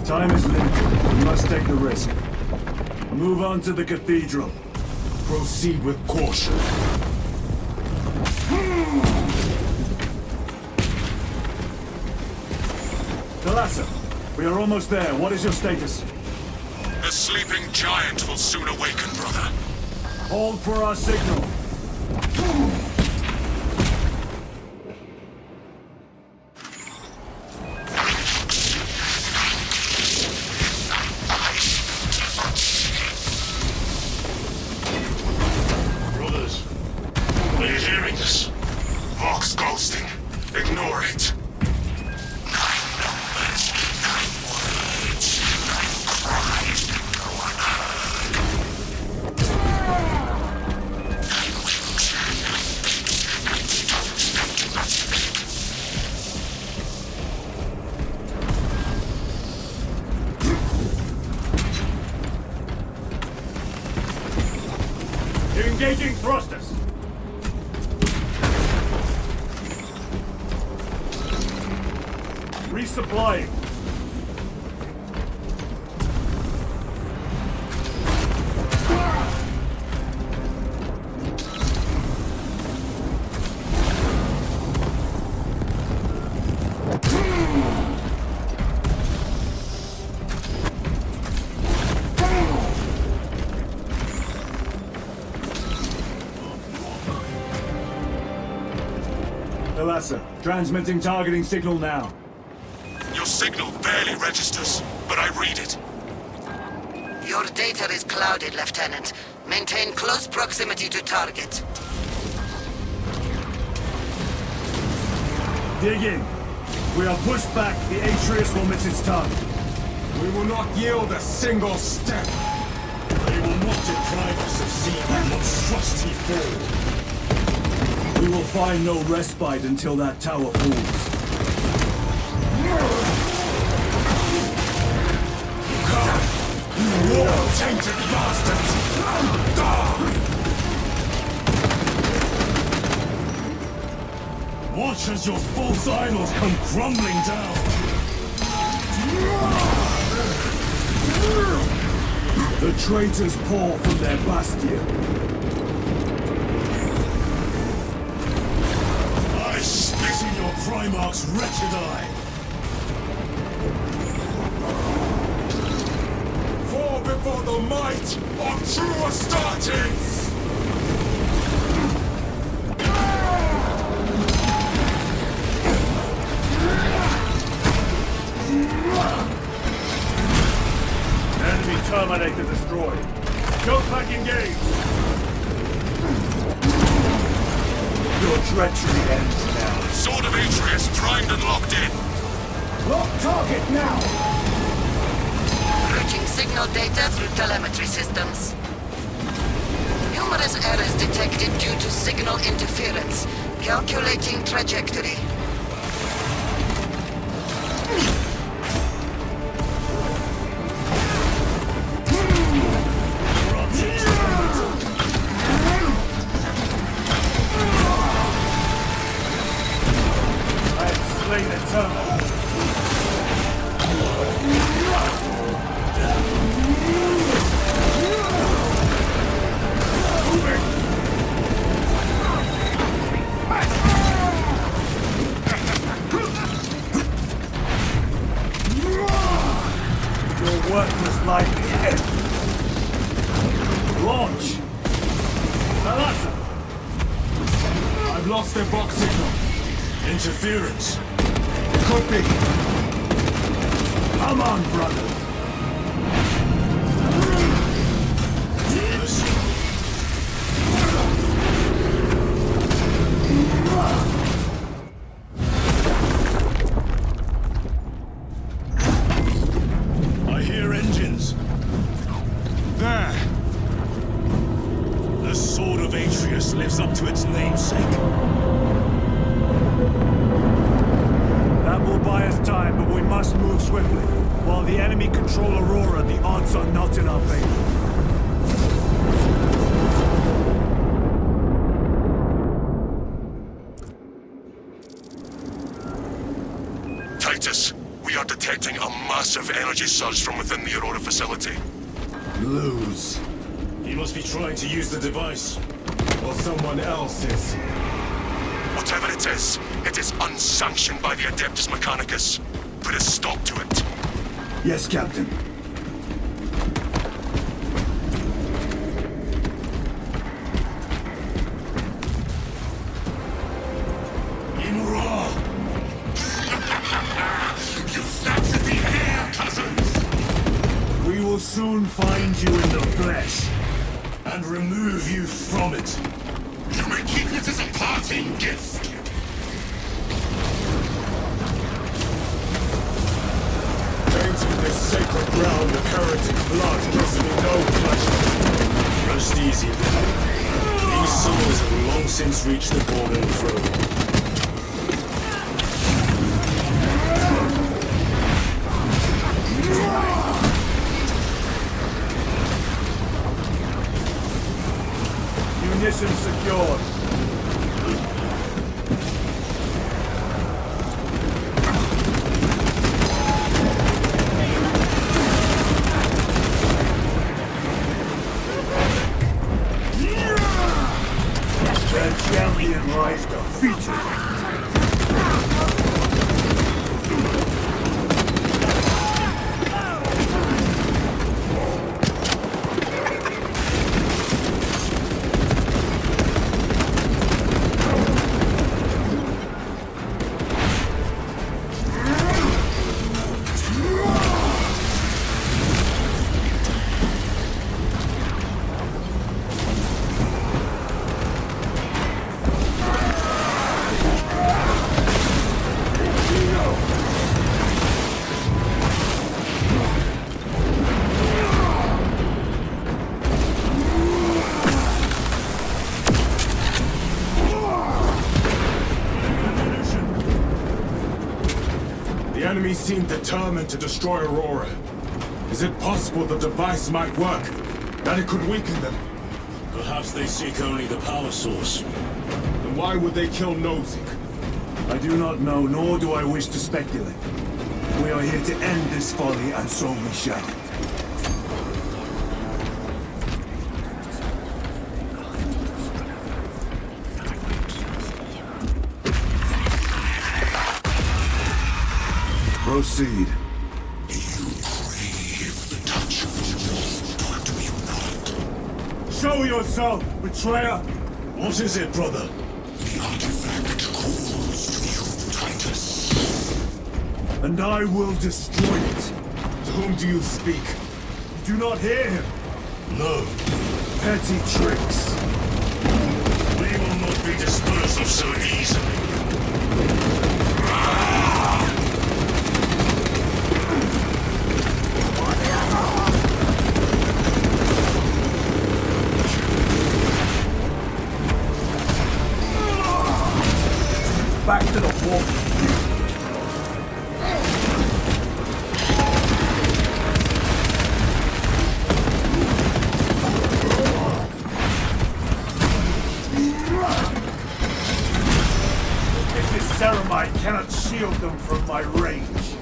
Time is limited. We must take the risk. Move on to the cathedral. Proceed with caution. Thalassa, we are almost there. What is your status? The sleeping giant will soon awaken, brother. Hold for our signal. Brothers, are you hearing this? Vox ghosting. Ignore it. Engaging thrusters. Resupplying. Thalassa, transmitting targeting signal now. Your signal barely registers, but I read it. Your data is clouded, Lieutenant. Maintain close proximity to target. Dig in. We are pushed back, the Atreus will miss its target. We will not yield a single step. They will not deprive us of seeing the monstrosity fall. We will find no respite until that tower falls. You war-tainted bastards! Watch as your false idols come crumbling down! The traitors pour from their bastion. I spit in your Primarch's wretched eye! Fall before the might of true Astartes! Enemy Terminator destroyed. Go back engaged! Your treachery ends now. Sword of Atreus primed and locked in. Lock target now! Routing signal data through telemetry systems. Numerous errors detected due to signal interference. Calculating trajectory. Worthless life is empty. Launch! Thalassa! I've lost their box signal. Interference. Could be. Come on, brother. I hear engines. There. The Sword of Atreus lives up to its namesake. That will buy us time, but we must move swiftly. While the enemy control Aurora, the odds are not in our favor. Titus, we are detecting a massive energy surge from within the Aurora facility. Lose. He must be trying to use the device. Or someone else is. Whatever it is unsanctioned by the Adeptus Mechanicus. Put a stop to it. Yes, Captain. Imura! You snatched the air, cousins! We will soon find you in the flesh and remove you from it. You may keep it as a parting gift. Painting this sacred ground of heretic blood gives me no pleasure. Rest easy then. These souls have long since reached the golden throne. Munitions secured. Their champion lies defeated. seem determined to destroy Aurora. Is it possible the device might work? That it could weaken them? Perhaps they seek only the power source. Then why would they kill Nozick? I do not know, nor do I wish to speculate. We are here to end this folly, and so we shall. Proceed. Show yourself, betrayer! What is it, brother? The artifact calls to you, Titus. And I will destroy it. To whom do you speak? You do not hear him. No. Petty tricks. We will not be disposed of so easily. Back to the wall. If this ceramite cannot shield them from my range.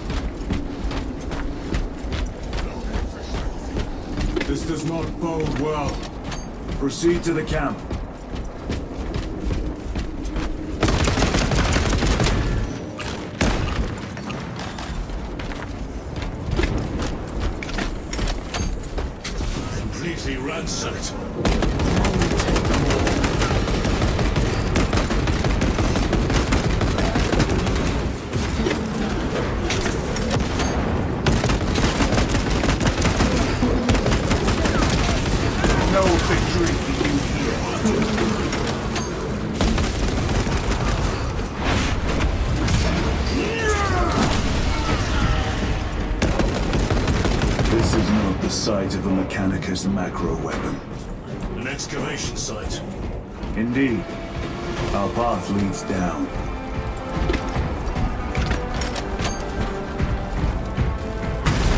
This does not bode well. Proceed to the camp. Completely ransacked. No victory for you here. This is not the site of a Mechanicus macro weapon. An excavation site. Indeed. Our path leads down.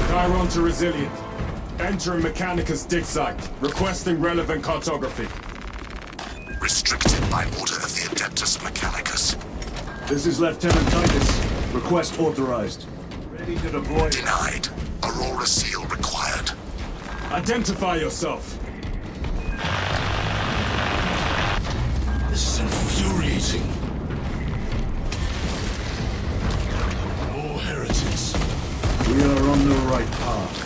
Chiron to Resilient. Entering Mechanicus dig site. Requesting relevant cartography. Restricted by order of the Adeptus Mechanicus. This is Lieutenant Titus. Request authorized. Ready to deploy. Denied. Aurora seal required. Identify yourself. This is infuriating. More heretics. We are on the right path.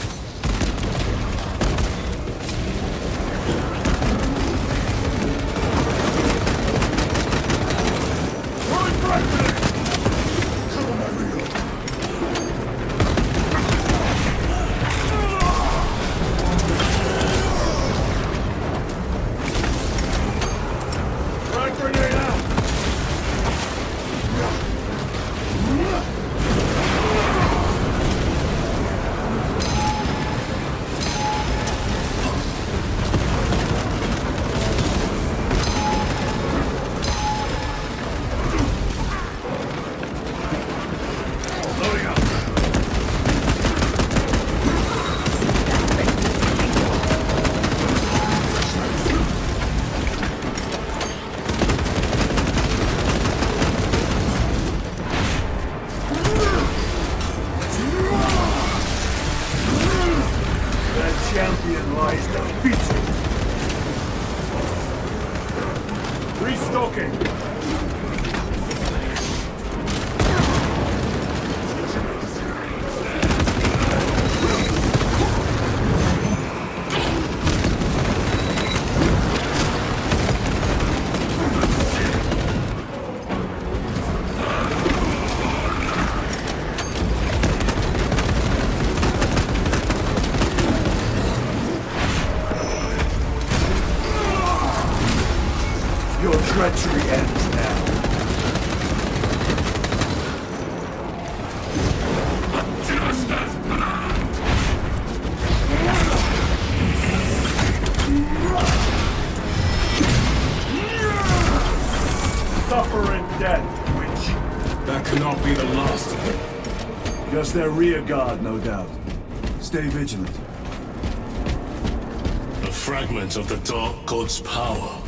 Champion lies defeated. Restocking. Your treachery ends now. Suffer in death, witch. That cannot be the last of them. Just their rear guard, no doubt. Stay vigilant. A fragment of the Dark God's power.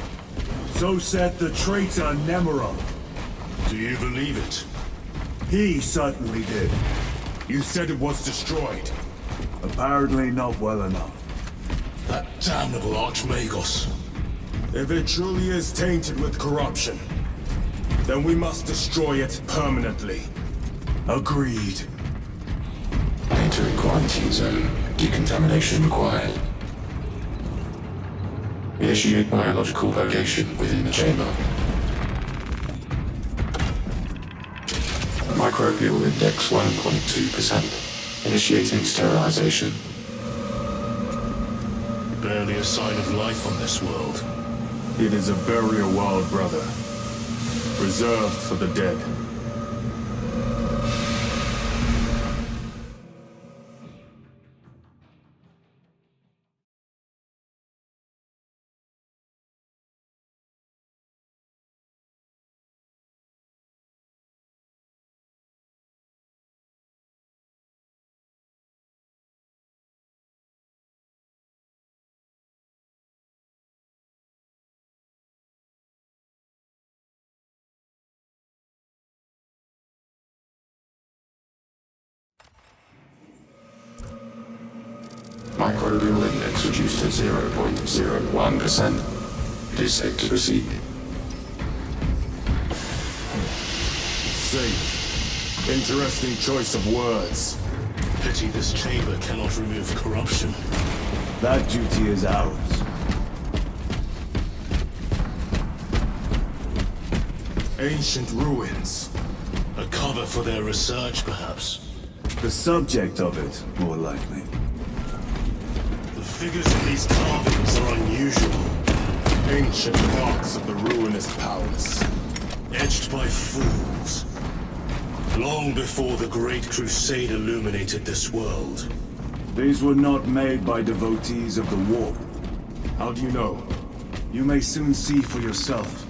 So said the traitor Nemeron. Do you believe it? He certainly did. You said it was destroyed. Apparently not well enough. That damnable Archmagos. If it truly is tainted with corruption, then we must destroy it permanently. Agreed. Entering quarantine zone. Decontamination required. Initiate biological purgation within the chamber. Microbial index 1.2%. Initiating sterilization. Barely a sign of life on this world. It is a burial world, brother. Reserved for the dead. Microbial index reduced to 0.01%. It is safe to proceed. Safe. Interesting choice of words. Pity this chamber cannot remove corruption. That duty is ours. Ancient ruins. A cover for their research, perhaps. The subject of it, more likely. The figures in these carvings are unusual. Ancient marks of the ruinous palace. Edged by fools. Long before the Great Crusade illuminated this world. These were not made by devotees of the war. How do you know? You may soon see for yourself.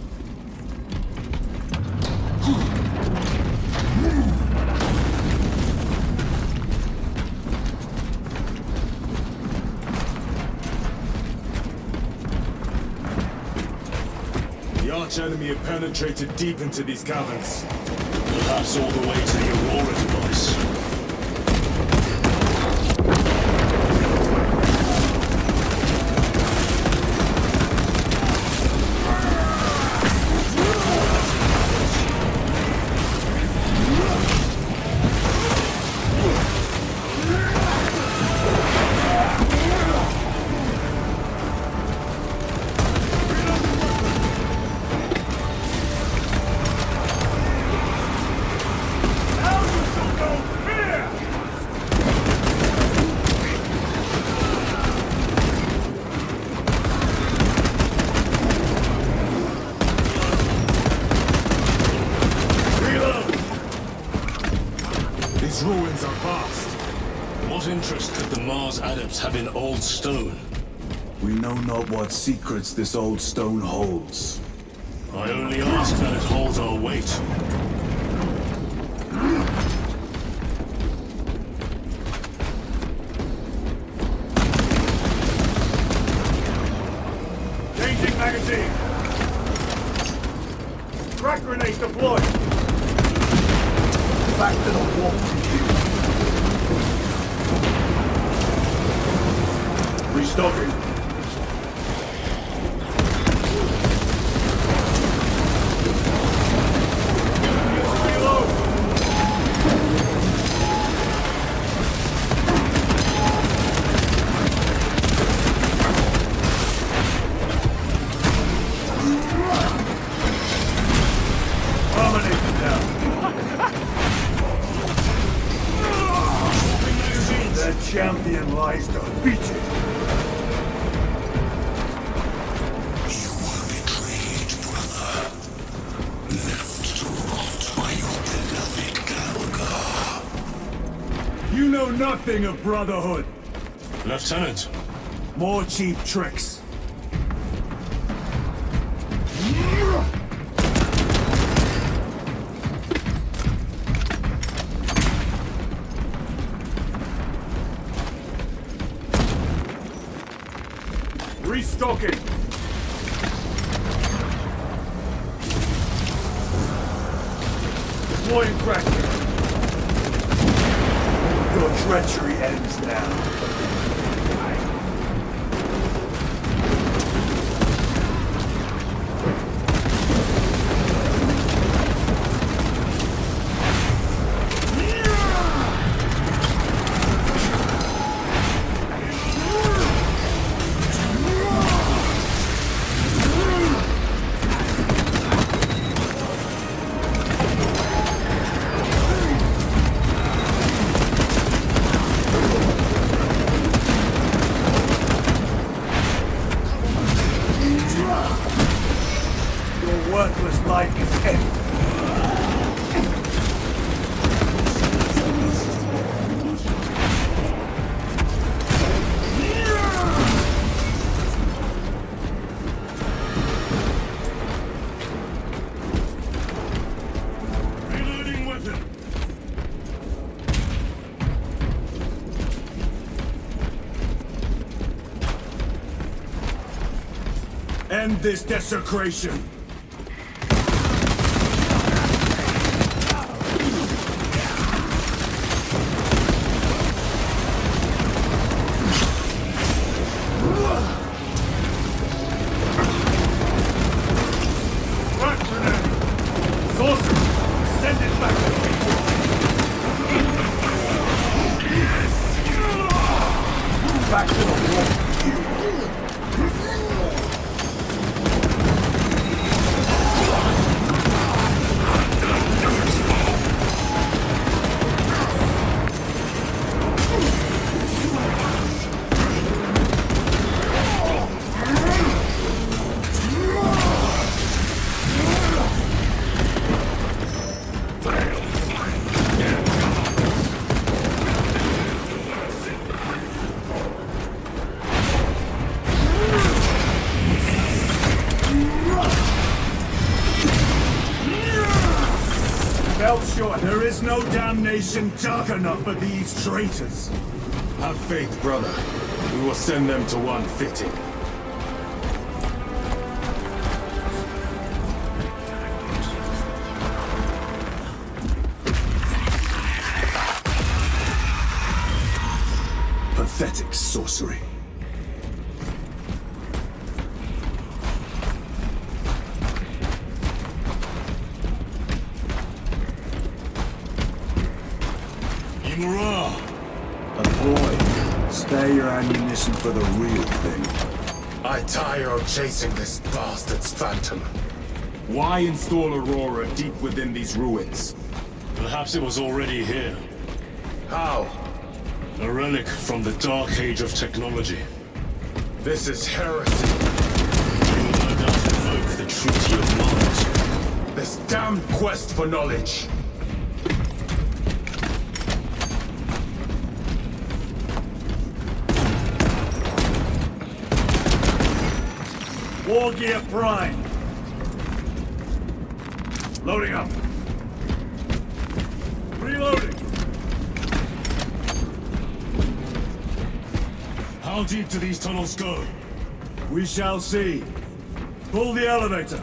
The arch-enemy have penetrated deep into these caverns. Perhaps all the way to the Aurora device. These ruins are vast. What interest could the Mars adepts have in old stone? We know not what secrets this old stone holds. I only ask that it holds our weight. Changing magazine! Crack grenade deployed! Back to the wall. Restocking. Champion lies defeated. You were betrayed, brother. Left to rot by your beloved Galga. You know nothing of brotherhood. Lieutenant. More cheap tricks. Restocking! Deploying Kraken! Your treachery ends now. Worthless life is empty. Reloading weapon. End this desecration. Back to the Short. There is no damnation dark enough for these traitors. Have faith, brother. We will send them to one fitting. Pathetic sorcery. Avoid. Spare your ammunition for the real thing. I tire of chasing this bastard's phantom. Why install Aurora deep within these ruins? Perhaps it was already here. How? A relic from the Dark Age of technology. This is heresy. You will no doubt invoke the Treaty of Mars. This damned quest for knowledge. War Gear Prime. Loading up. Reloading. How deep do these tunnels go? We shall see. Pull the elevator.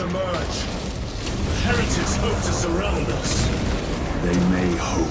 Emerge. The heretics hope to surround us. They may hope.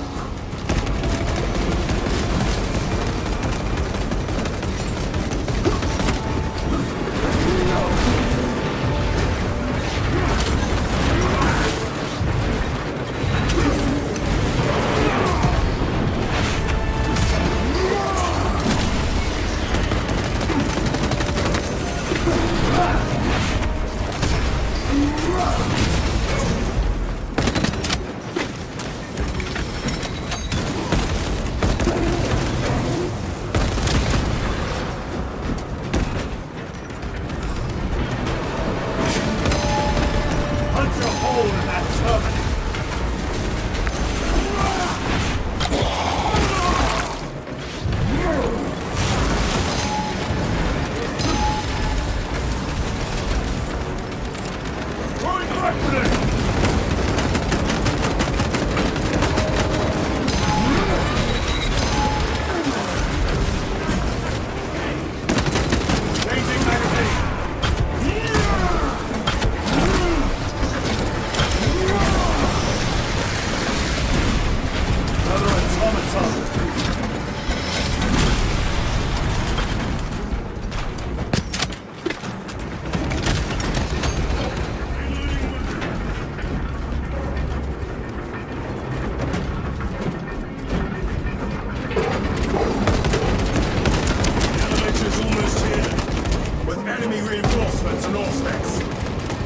enemy reinforcements and Auspex.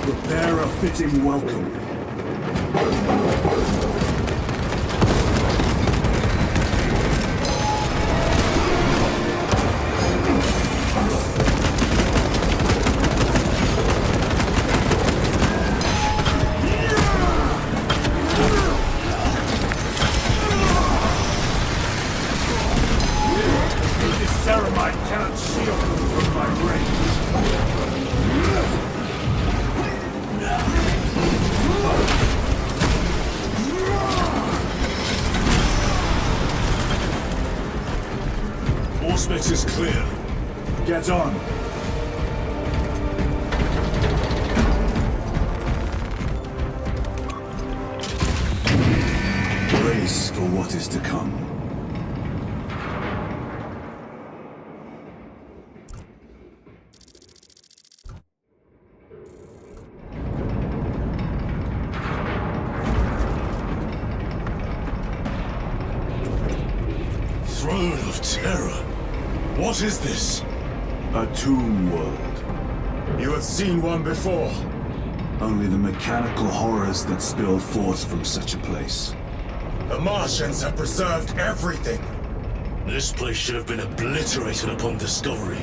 Prepare a fitting welcome. Ceramite cannot shield them from my range. Auspex is clear. Get on. Brace for what is to come. Throne of Terror. What is this? A tomb world. You have seen one before. Only the mechanical horrors that spill forth from such a place. The Martians have preserved everything. This place should have been obliterated upon discovery.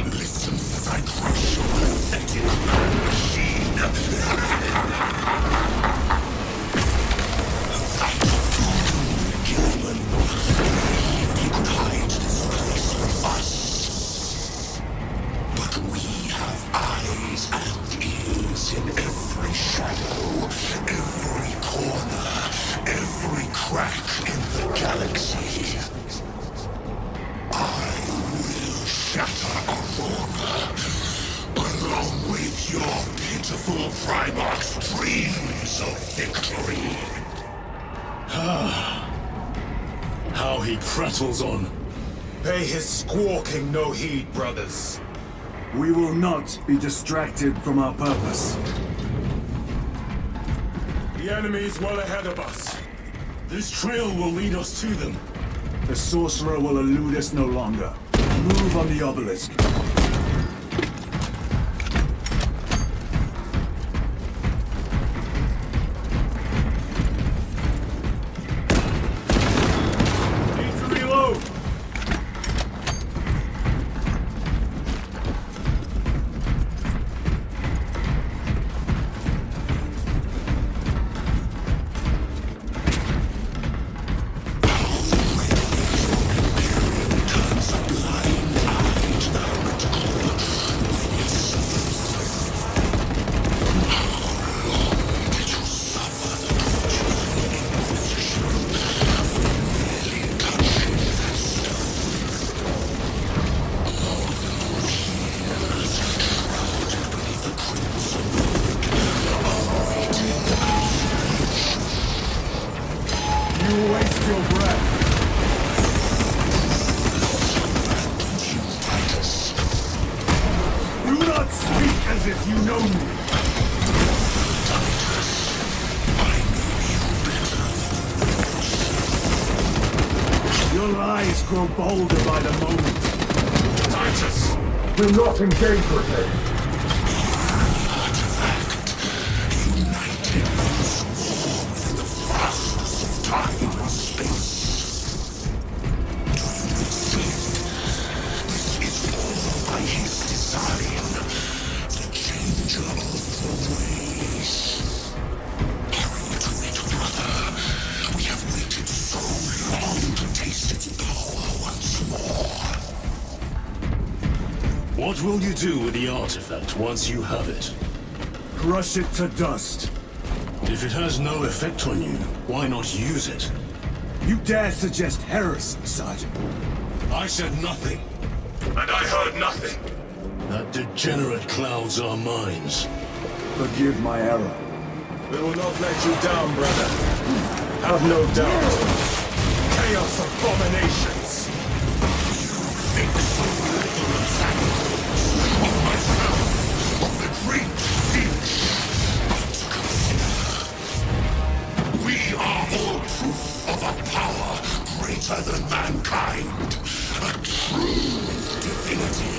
Listen as I crush your pathetic man machine. That human believed he could hide this place from us. But we have eyes and ears in every shadow, every corner, every crack in the galaxy. I will shatter Aurora, along with your pitiful Primarch's dreams of victory. How he prattles on. Pay his squawking no heed, brothers. We will not be distracted from our purpose. The enemy is well ahead of us. This trail will lead us to them. The sorcerer will elude us no longer. Move on the obelisk. Need to reload. You waste your breath. Do not speak as if you know me. Your lies grow bolder by the moment. Titus! Do not engage with me. Time and space. Do you accept? This is all by his design. The changer of the ways. Hurry to it, brother. We have waited so long to taste its power once more. What will you do with the artifact once you have it? Crush it to dust. If it has no effect on you, why not use it? You dare suggest heresy, Sergeant? I said nothing. And I heard nothing. That degenerate clouds our minds. Forgive my error. We will not let you down, brother. Have no doubt. Chaos abominations. Think so little of sacrifice, of myself, of the great Finch. We are all proof of a power greater than mankind. A true divinity.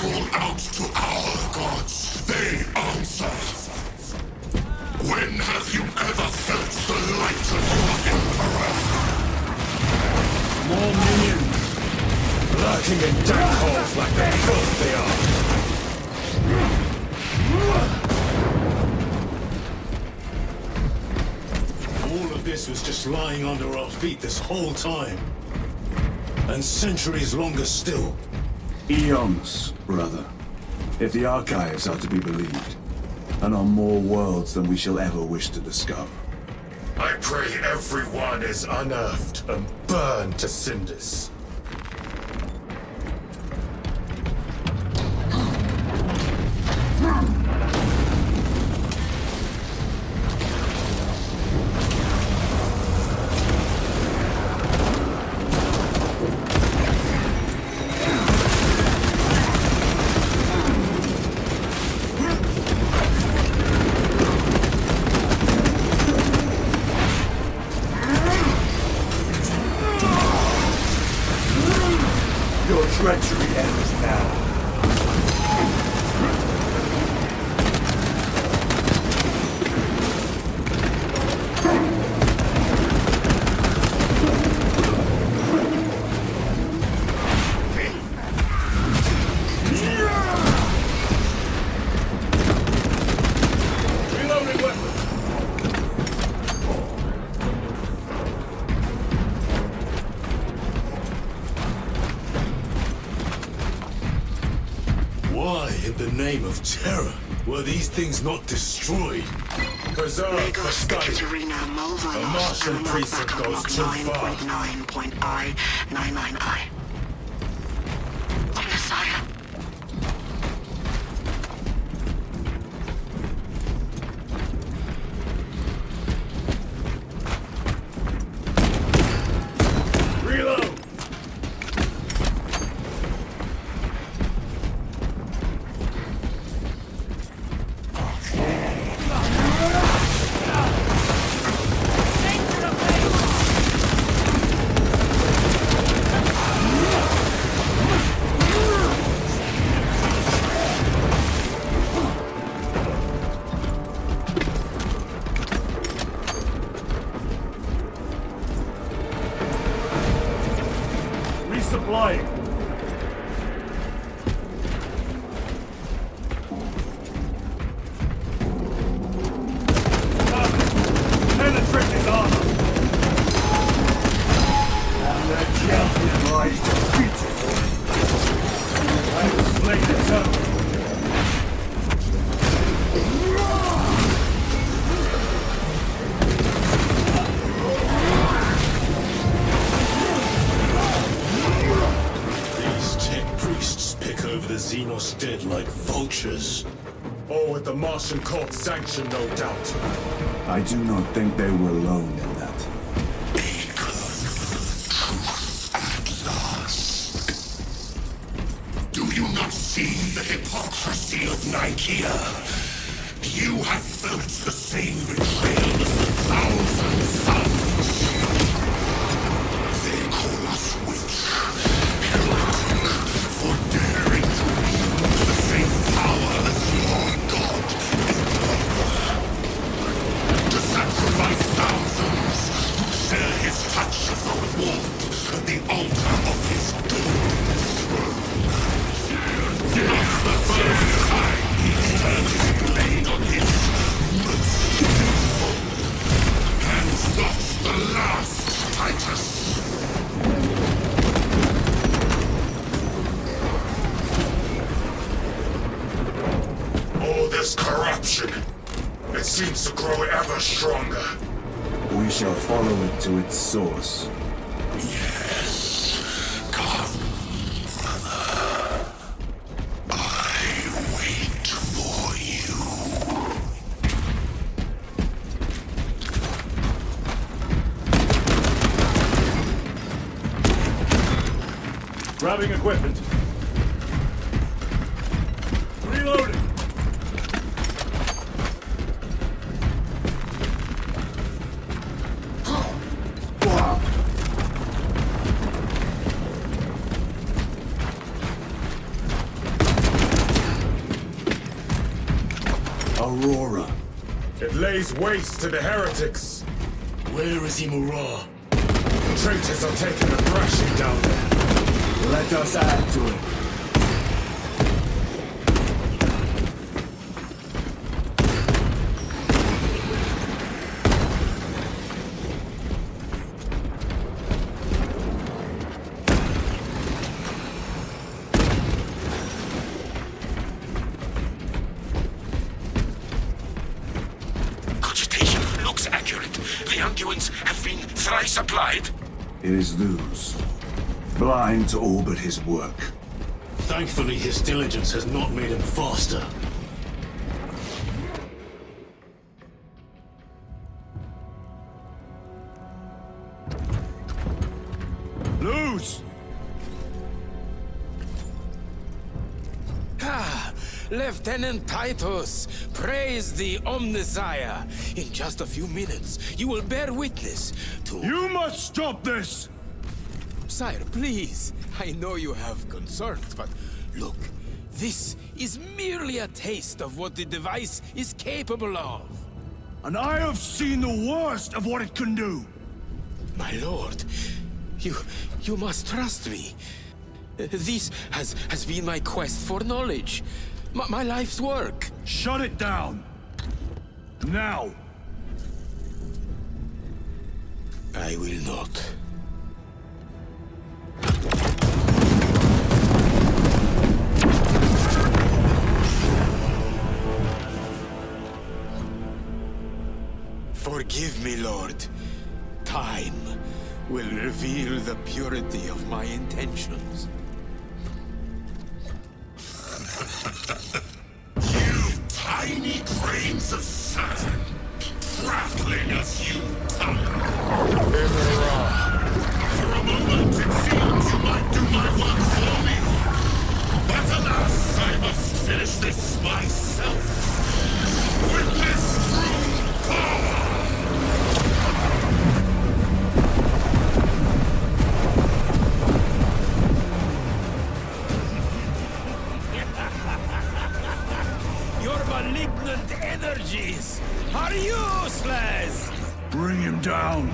call out to our gods. They answer. When have you ever felt the light of your Emperor? More minions! Lurking in dank holes like the filth they are! All of this was just lying under our feet this whole time. And centuries longer still. Eons, brother. If the archives are to be believed. And on more worlds than we shall ever wish to discover. I pray everyone is unearthed and burned to cinders. Your treachery ends now. Reloading weapon! Why, in the name of terror, were these things not destroyed? Preserve for Lagos study. Katerina The Malvalos Martian Terminal precinct Backup goes Log too far. 9.9.I. Messiah. Reload! Resupplying. Penetrate his armor. And the champion lies defeated. I will slay the town. These tech priests pick over the Xenos dead like vultures. All with the Martian court's sanction, no doubt. I do not think they were alone in that. At last. Do you not see the hypocrisy of Nicaea? You have felt the same betrayal as the thousand suns. They call us witch, heretic, for daring to wield the same power as your god, Emperor. To sacrifice thousands, to share his touch of the warmth at the altar of his golden throne. Not the first time he's turned his blade on his merciful foe. And not the last, Titus. All this corruption, it seems to grow ever stronger. We shall follow it to its source. Yes, come, brother. I wait for you. Grabbing equipment. Reloading. Aurora. It lays waste to the heretics. Where is Imura? Traitors are taking a thrashing down there. Let us add to it. Cogitation looks accurate. The unguents have been thrice applied. It is Luz. Blind to all but his work. Thankfully, his diligence has not made him faster. Luz! Lieutenant Titus, praise the Omnisire. In just a few minutes, you will bear witness to... You must stop this! Sire, please. I know you have concerns, but look, this is merely a taste of what the device is capable of. And I have seen the worst of what it can do! My lord, you must trust me. This has been my quest for knowledge. My life's work. Shut it down! Now! I will not. Forgive me, Lord. Time will reveal the purity of my intentions. You tiny grains of sand, prattling as you come. For a moment, it seemed you might do my work for me. But alas, I must finish this myself. With this true power! Your malignant energies are useless! Bring him down!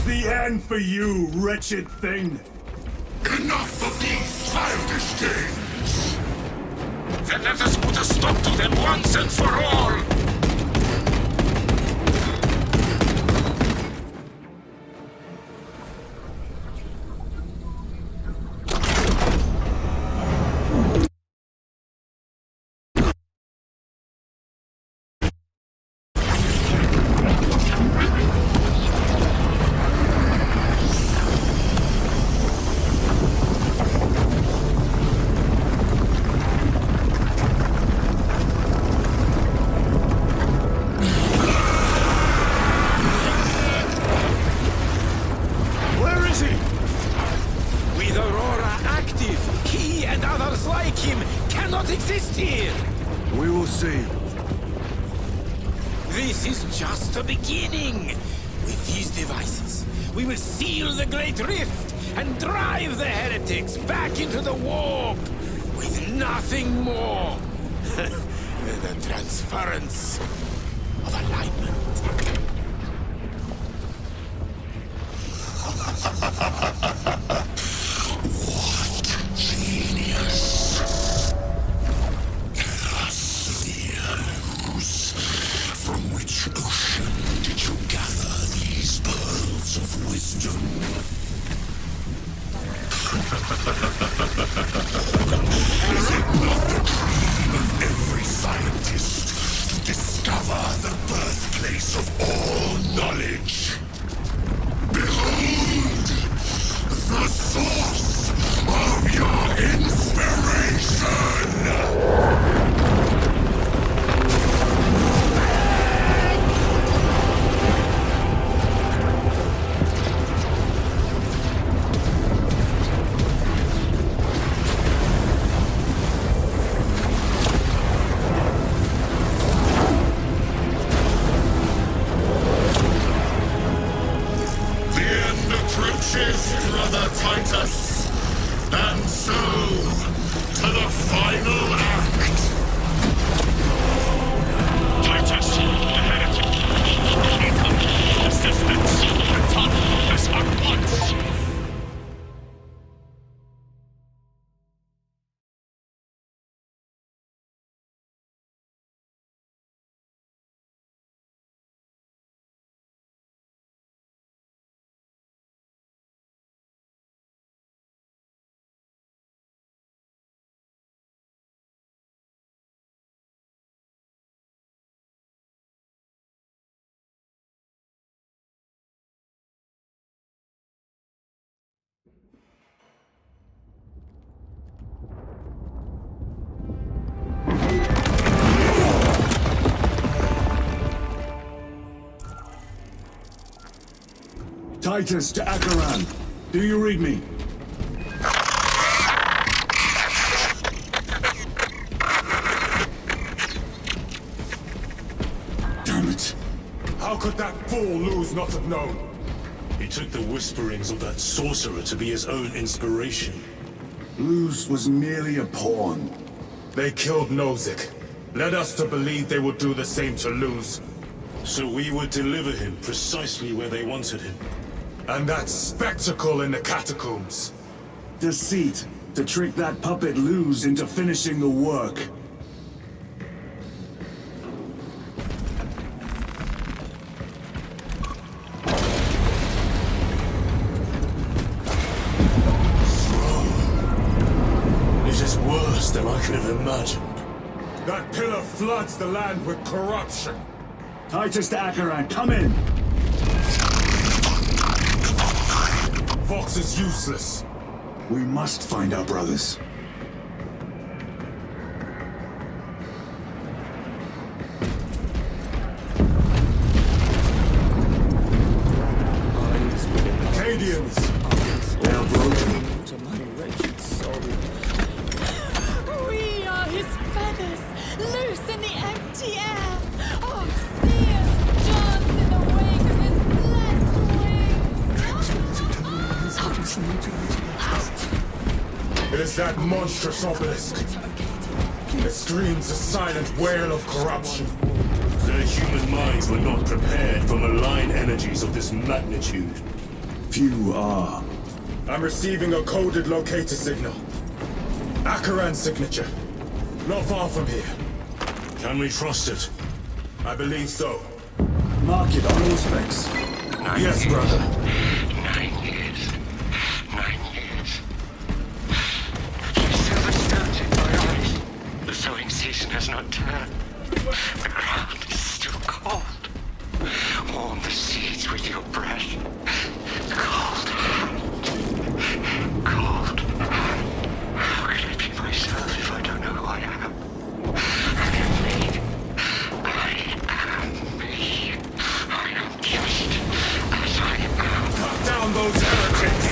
the end for you, wretched thing. Enough of these childish games! Then let us put a stop to them once and for all! Exist here! We will see. This is just the beginning. With these devices, we will seal the Great Rift and drive the heretics back into the warp with nothing more than the transference of alignment. What genius! From which ocean did you gather these pearls of wisdom? Is it not the dream of every scientist to discover the birthplace of all knowledge? Behold, the source of your inspiration! Brother Titus, and so to the final act. Titus, the heretic. Assistance. Return us at once. Titus to Acheran. Do you read me? Damn it. How could that fool lose not have known? He took the whisperings of that sorcerer to be his own inspiration. Luz was merely a pawn. They killed Nozick. Led us to believe they would do the same to Luz. So we would deliver him precisely where they wanted him. And that spectacle in the catacombs. Deceit, to trick that puppet Luz into finishing the work. It is worse than I could have imagined. That pillar floods the land with corruption. Titus to Acheran, come in! Vox is useless. We must find our brothers. Cadians! They are broken. To my wretched soul. We are his feathers, loose in the empty air. Oh, see us dance in the wake of his blessed wings. It is that monstrous obelisk. It screams a silent wail of corruption. Their human minds were not prepared for malign energies of this magnitude. Few are. I'm receiving a coded locator signal. Akaran's signature. Not far from here. Can we trust it? I believe so. Mark it on all specs. Yes, brother. 9 years. 9 years. The silver stones in my eyes. The sowing season has not turned. The ground is still cold. Warm the seeds with your breath. Cold hand. Cold hand. How can I be myself if I don't know who I am? I am me. I am me. I am just as I am. Cut down those heretics!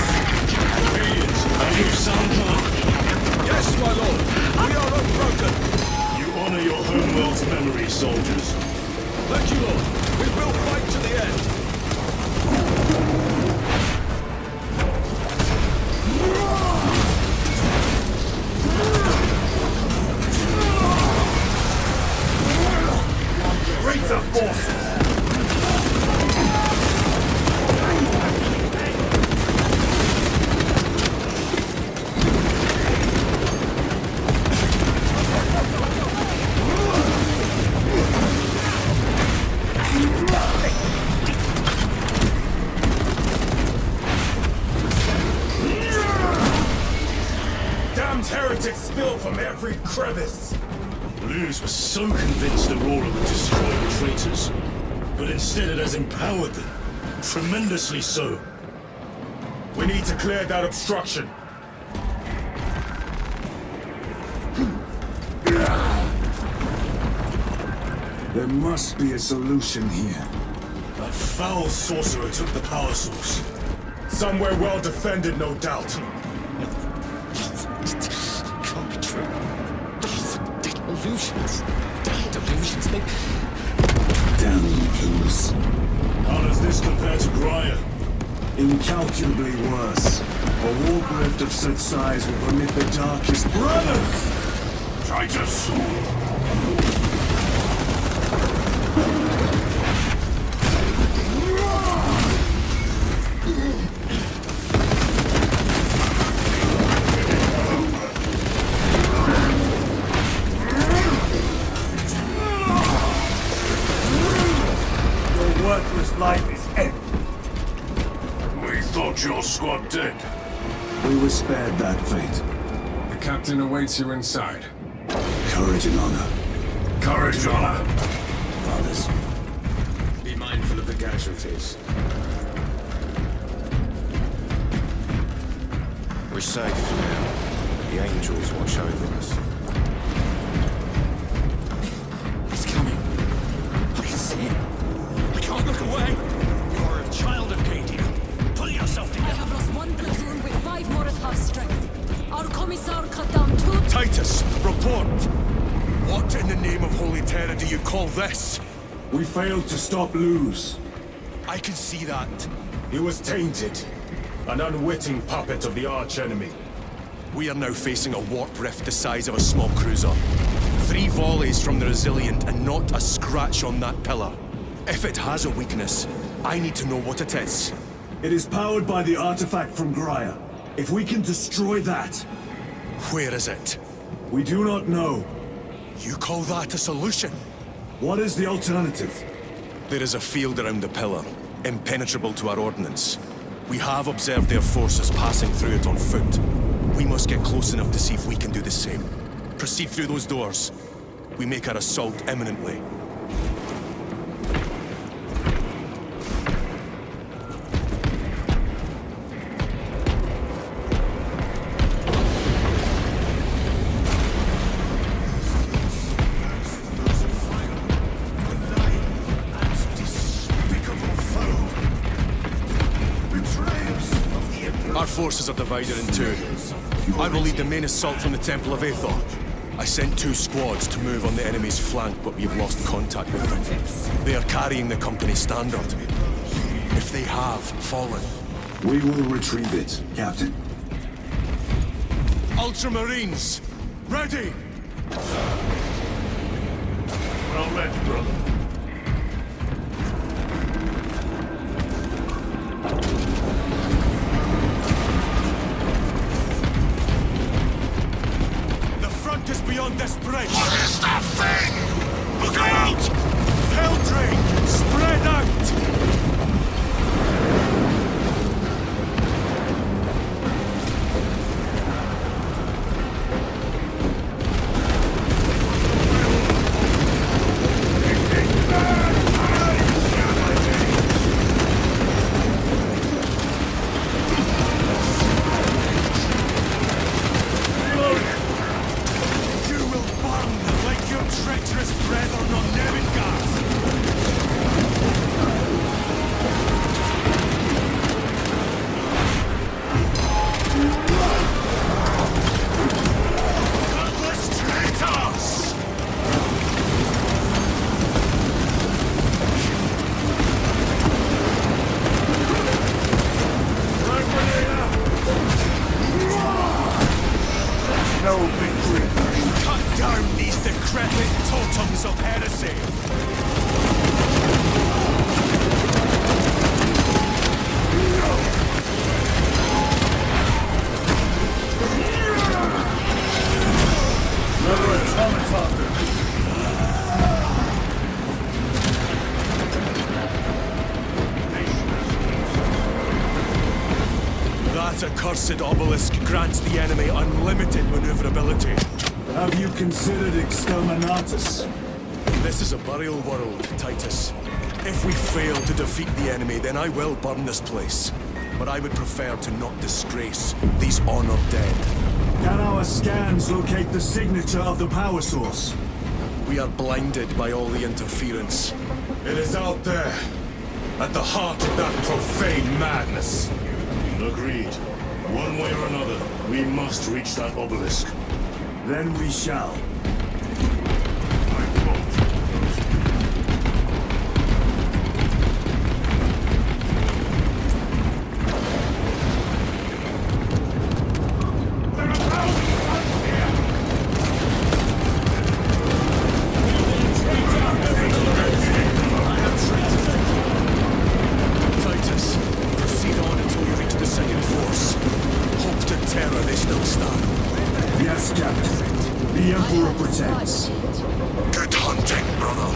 Aliens, are you sound lord? Yes, my lord. We are unbroken. You honor your homeworld's memory, soldiers. Thank you, lord. We will fight to the end. Greater forces! Damned heretics spill from every crevice. Luz was so convinced Aurora would destroy the traitors, but instead it has empowered them. Tremendously so. We need to clear that obstruction. There must be a solution here. That foul sorcerer took the power source. Somewhere well defended, no doubt. Can't be true. They're illusions. Damned illusions. They... Damn Luz. How does this compare to Graya? Incalculably worse. A warp rift of such size will permit the darkest brothers! Titus! Your worthless life is empty. We thought your squad dead. We were spared that fate. The captain awaits you inside. Courage and honor. Courage and honor. Brothers. Be mindful of the casualties. We're safe now. The angels watch over us. He's coming. I can see him. I can't look away. You're a child of Cadia. Pull yourself I together. have lost one platoon with 5 more at half strength. Our commissar cut down 2... Titus, report! What in the name of Holy Terror do you call this? We failed to stop Luz. I can see that. He was tainted. An unwitting puppet of the archenemy. We are now facing a warp rift the size of a small cruiser. 3 volleys from the Resilient and not a scratch on that pillar. If it has a weakness, I need to know what it is. It is powered by the artifact from Graya. If we can destroy that... Where is it? We do not know. You call that a solution? What is the alternative? There is a field around the pillar, impenetrable to our ordnance. We have observed their forces passing through it on foot. We must get close enough to see if we can do the same. Proceed through those doors. We make our assault imminently. Our forces are divided in 2. I will lead the main assault from the Temple of Aethor. I sent 2 squads to move on the enemy's flank, but we've lost contact with them. They are carrying the company standard. If they have fallen... We will retrieve it, Captain. Ultramarines! Ready! Well met, brother. feather not nevin gas. Godless traitors! No victory. Cut down these decrepit totems of heresy. Another automaton. That accursed obelisk grants the enemy unlimited maneuverability. Have you considered Exterminatus? This is a burial world, Titus. If we fail to defeat the enemy, then I will burn this place. But I would prefer to not disgrace these honored dead. Can our scans locate the signature of the power source? We are blinded by all the interference. It is out there, at the heart of that profane madness. Agreed. One way or another, we must reach that obelisk. Then we shall. Titus, proceed on until you reach the second force. Hope to terror they still stand. Yes, Captain. The Emperor protects. Good hunting, brother.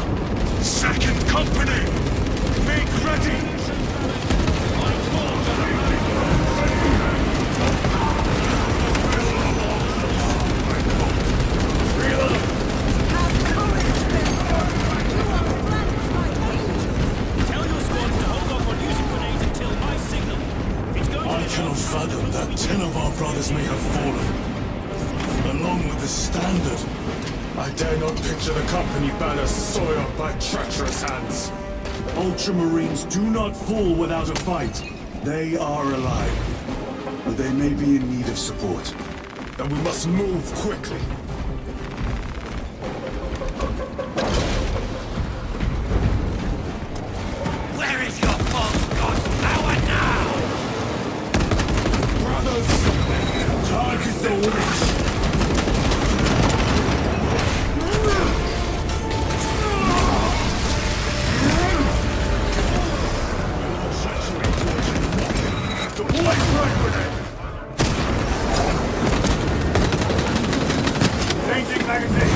Second company! Make ready! I cannot fathom that 10 of our brothers may have fallen, along with the standard. I dare not picture the company banner soiled by treacherous hands. Ultramarines do not fall without a fight. They are alive. But they may be in need of support. Then we must move quickly. Where is your false god power now? Brothers! Target the witch! Changing magazine!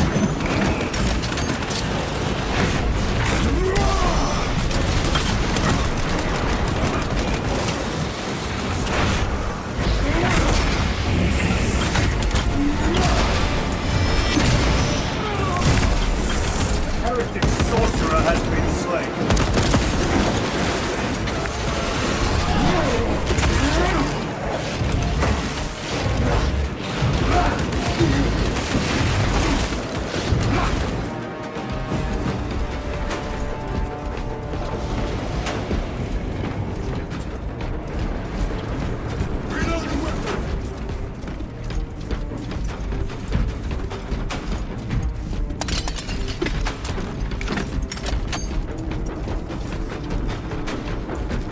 Heretic sorcerer has been slain.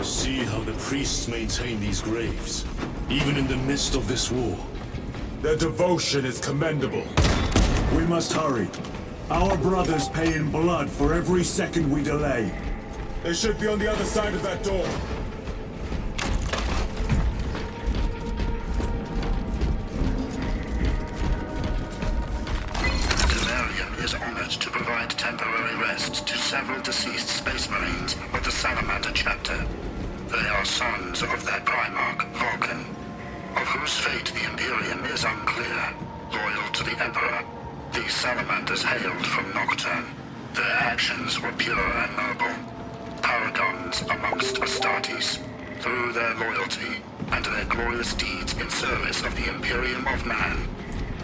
See how the priests maintain these graves, even in the midst of this war. Their devotion is commendable. We must hurry. Our brothers pay in blood for every second we delay. They should be on the other side of that door. Delirium is honored to provide temporary rest to several deceased space marines of the Salamander chapter. They are sons of their primarch, Vulcan, of whose fate the Imperium is unclear. Loyal to the Emperor, these salamanders hailed from Nocturne. Their actions were pure and noble, paragons amongst Astartes. Through their loyalty and their glorious deeds in service of the Imperium of Man,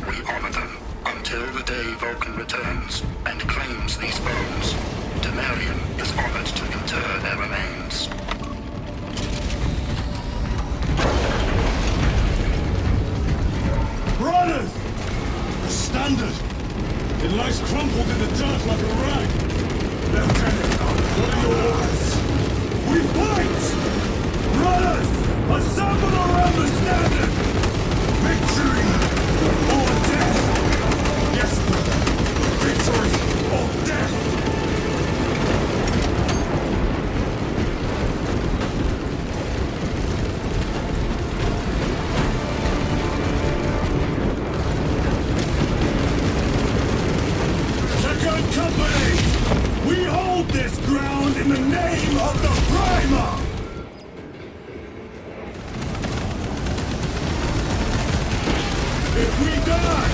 we honor them until the day Vulcan returns and claims these bones ground in the name of the Primer! If we die,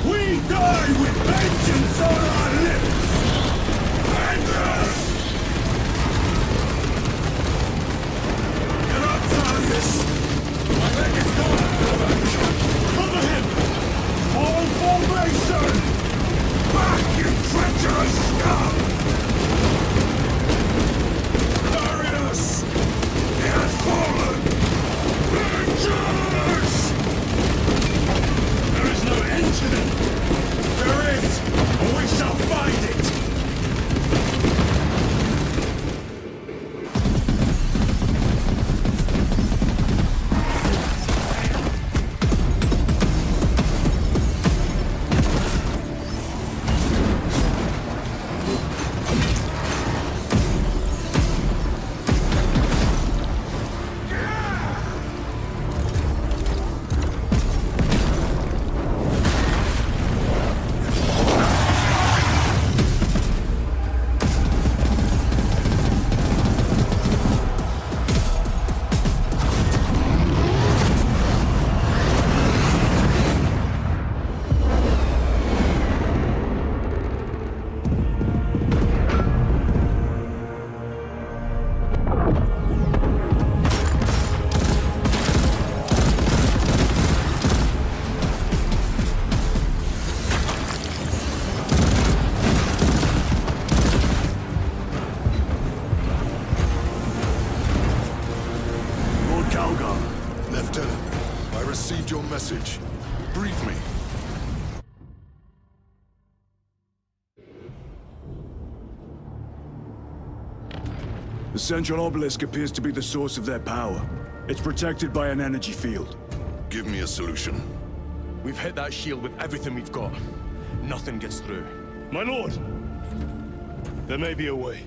we die with vengeance on our lips! Vengeance! Get up, Thaddeus! My leg is gone! Cover him! All formation! Back, you treacherous scum! Darius! He has fallen! Vengeance! There is no end to them! There is! And we shall find it! Lieutenant, I received your message. Brief me. The central obelisk appears to be the source of their power. It's protected by an energy field. Give me a solution. We've hit that shield with everything we've got. Nothing gets through. My lord! There may be a way.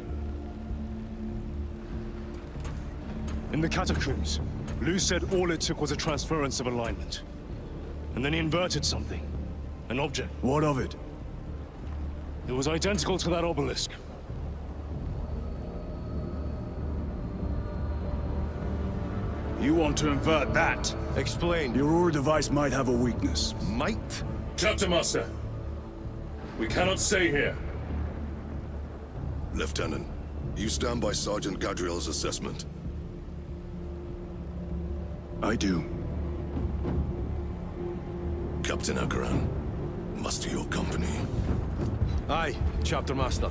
In the catacombs, Lou said all it took was a transference of alignment. And then he inverted something. An object. What of it? It was identical to that obelisk. You want to invert that? Explain. The Aurora device might have a weakness. Might? Chapter Master. We cannot stay here. Lieutenant, you stand by Sergeant Gadriel's assessment. I do. Captain Akaran, muster your company. Aye, Chapter Master.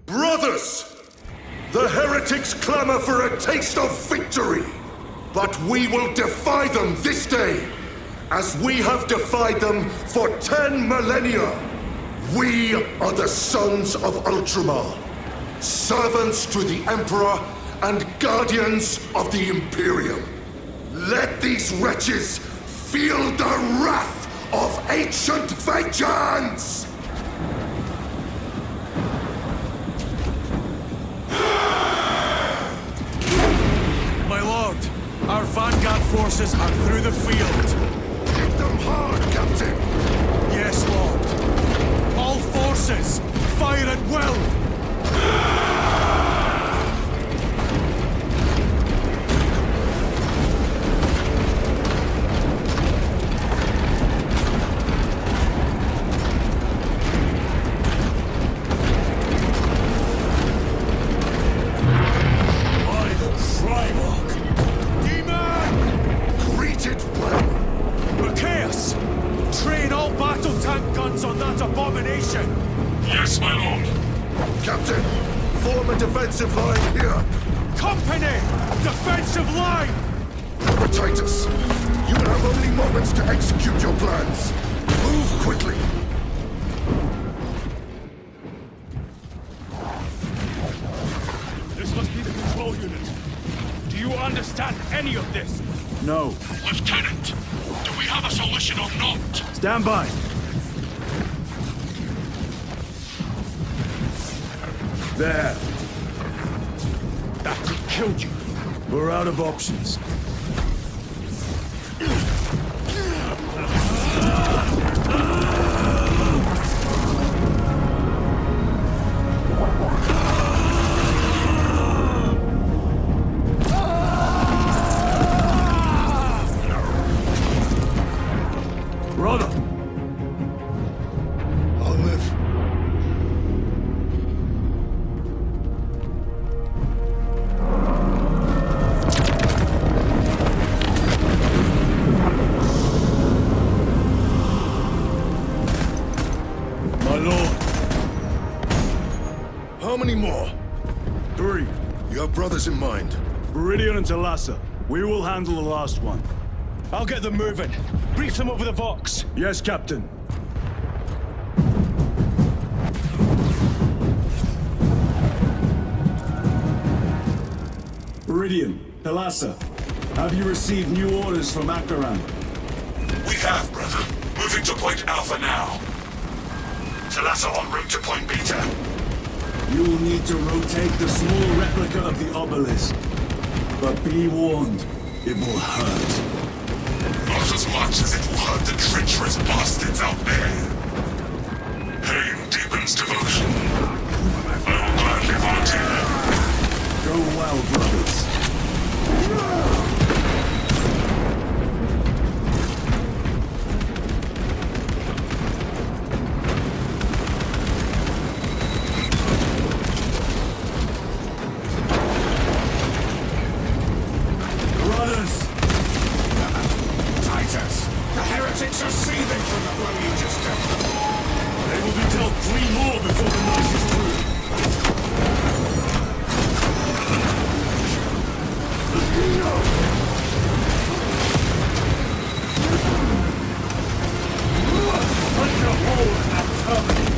Brothers! The heretics clamor for a taste of victory! But we will defy them this day, as we have defied them for 10 millennia! We are the sons of Ultramar, servants to the Emperor and guardians of the Imperium. Let these wretches feel the wrath of ancient vengeance! My lord, our vanguard forces are through the field. Hit them hard, Captain! Yes, lord. All forces, fire at will! On that abomination! Yes, my lord. Captain, form a defensive line here. Company! Defensive line! Brother Titus, you have only moments to execute your plans. Move quickly. This must be the control unit. Do you understand any of this? No. Lieutenant, do we have a solution or not? Stand by. There. That killed you. We're out of options. Brother! I'll live. My lord. How many more? 3. You have brothers in mind. Viridian and Talassa. We will handle the last one. I'll get them moving. Brief them over the Vox. Yes, Captain. Viridian, Talassa, have you received new orders from Akaran? We have, brother. Moving to Point Alpha now. Talassa en route to Point Beta. You will need to rotate the small replica of the obelisk. But be warned, it will hurt. Not as much as it will hurt the treacherous bastards out there. Pain deepens devotion. I will gladly volunteer. Go well, brothers. Runners! Titus, the heretics are seething from the blow you just took. They will be dealt 3 more before the night is through. Punch a hole in that terminal.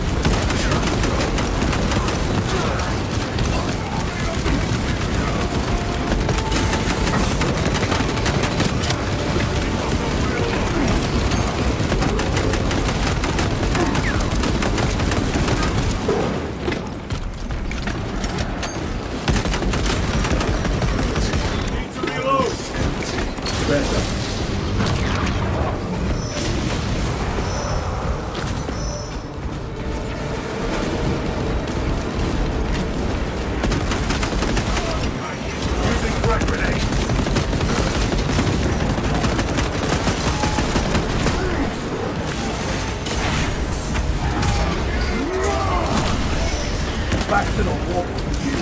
Better. Using frag grenade. Back to the wall with you.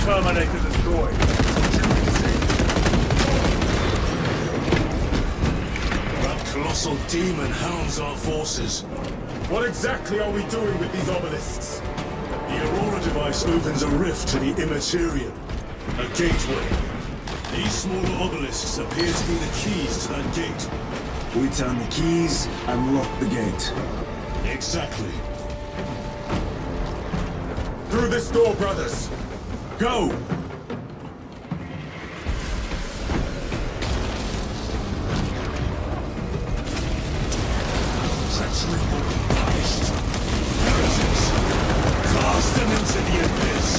Terminator destroyed. That colossal demon hounds our forces. What exactly are we doing with these obelisks? The Aurora device opens a rift to the Immaterial, a gateway. These smaller obelisks appear to be the keys to that gate. We turn the keys and lock the gate. Exactly. Through this door, brothers! Go! Treachery will be punished. Heretics, cast them into the abyss.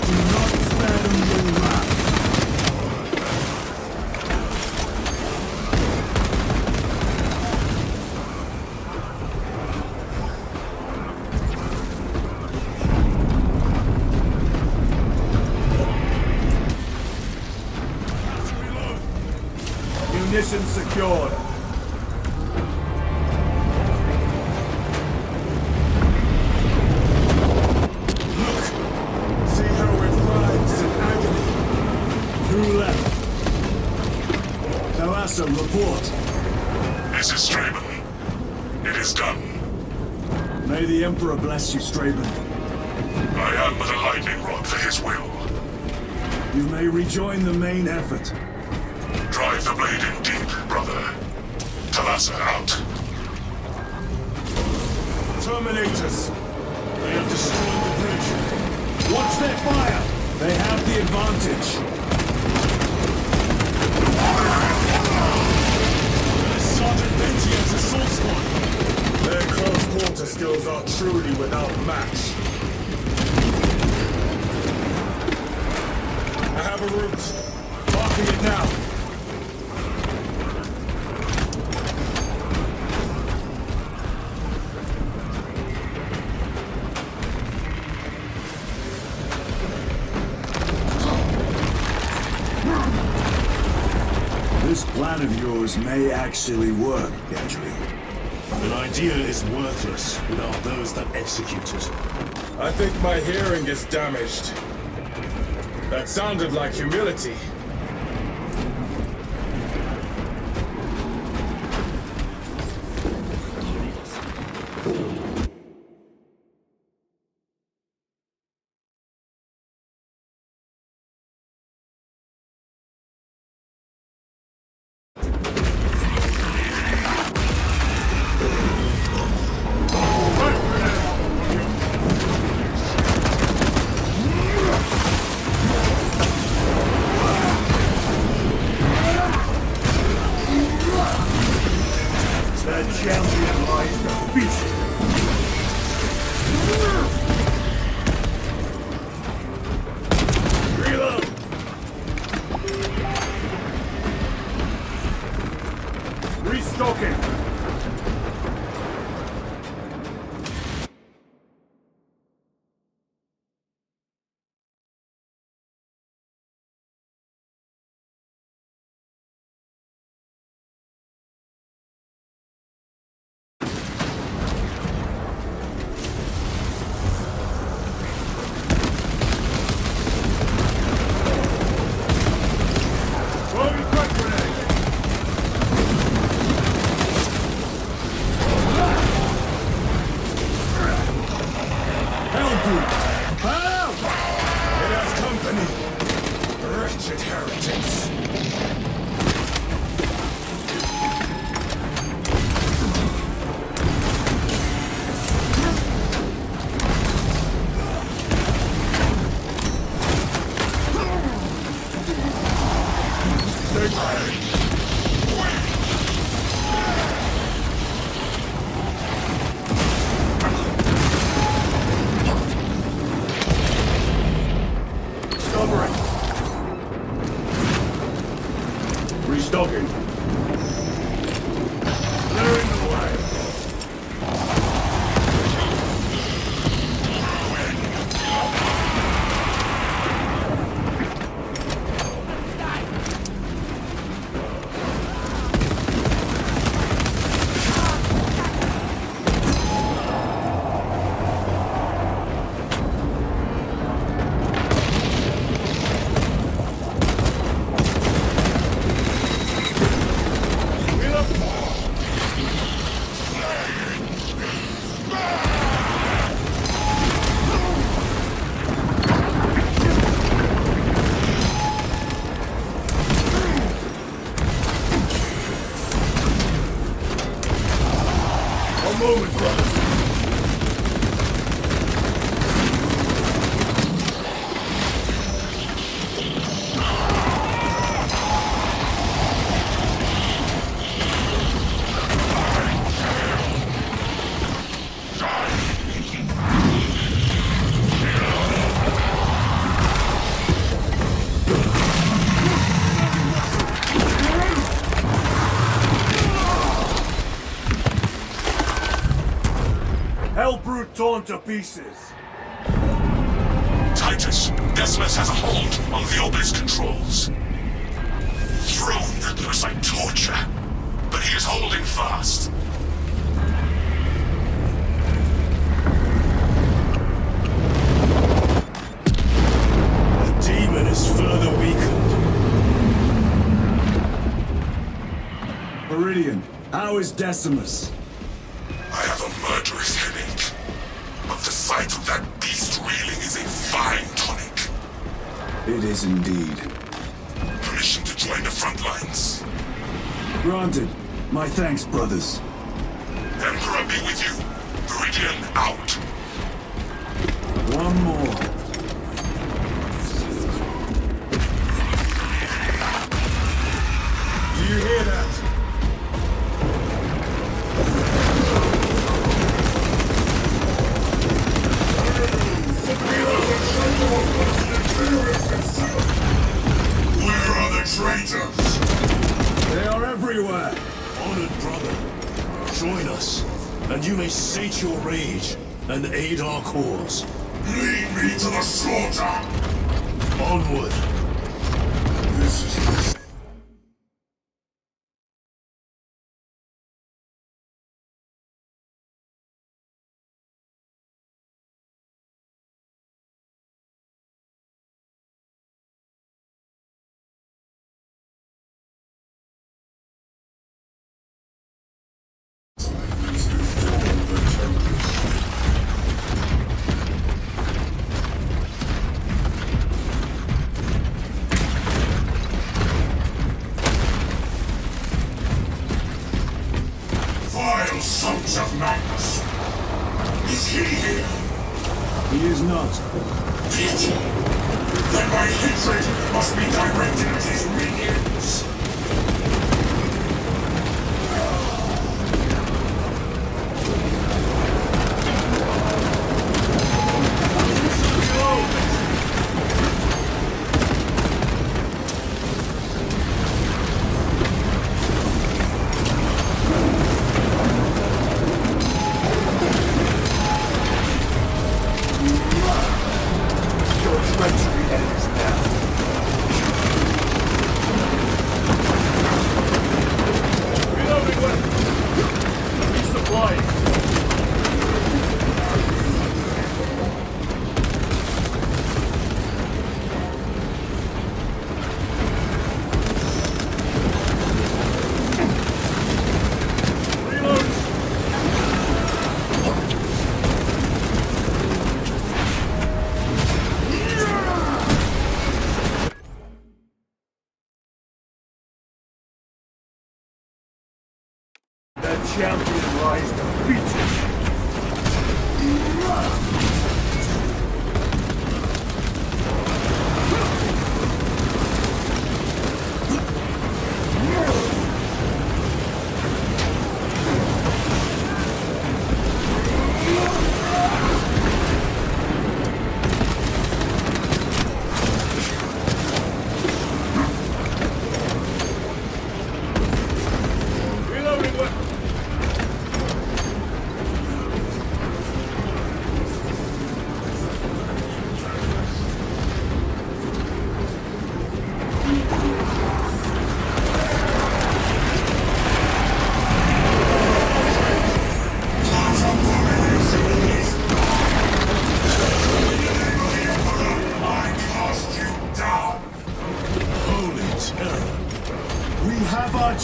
Do not spare them your wrath. Munitions secured. Look! See how it writhes in agony. 2 left. Talassa, report. This is Straben. It is done. May the Emperor bless you, Straben. I am but a lightning rod for his will. You may rejoin the main effort. Drive the blade in deep, brother. Talassa out. Terminators! destroyed the bridge. Watch their fire! They have the advantage. Sergeant Bentian's assault squad. Their close quarter skills are truly without match. I have a route. Marking it now. This plan of yours may actually work, Gendry. An idea is worthless without those that execute it. I think my hearing is damaged. That sounded like humility. Champion lies defeated. Reload. Restocking. Restocking. Clearing the way. Moment, brother. Hellbrute torn to pieces. Titus, Decimus has a hold on the obelisk controls. Throne looks like torture, but he is holding fast. The demon is further weakened. Meridian, how is Decimus? I have a murderous headache, but the sight of that beast reeling is a fine tonic. It is indeed. Permission to join the front lines. Granted. My thanks, brothers. Emperor be with you. Meridian out. One more. Do you hear that? Where are the traitors? They are everywhere. Honored brother, join us, and you may sate your rage and aid our cause. Lead me to the slaughter! Onward! This is vile sons of madness! Is he here? He is not. Pity! Then my hatred must be directed at his minions! Champion lies defeated.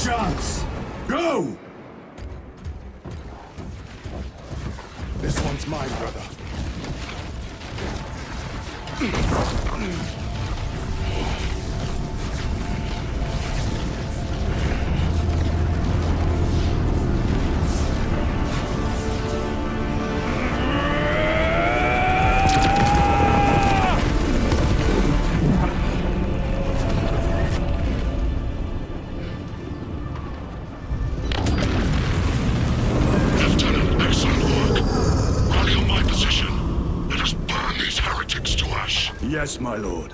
Chance! Go! This one's mine, brother. Yes, my lord.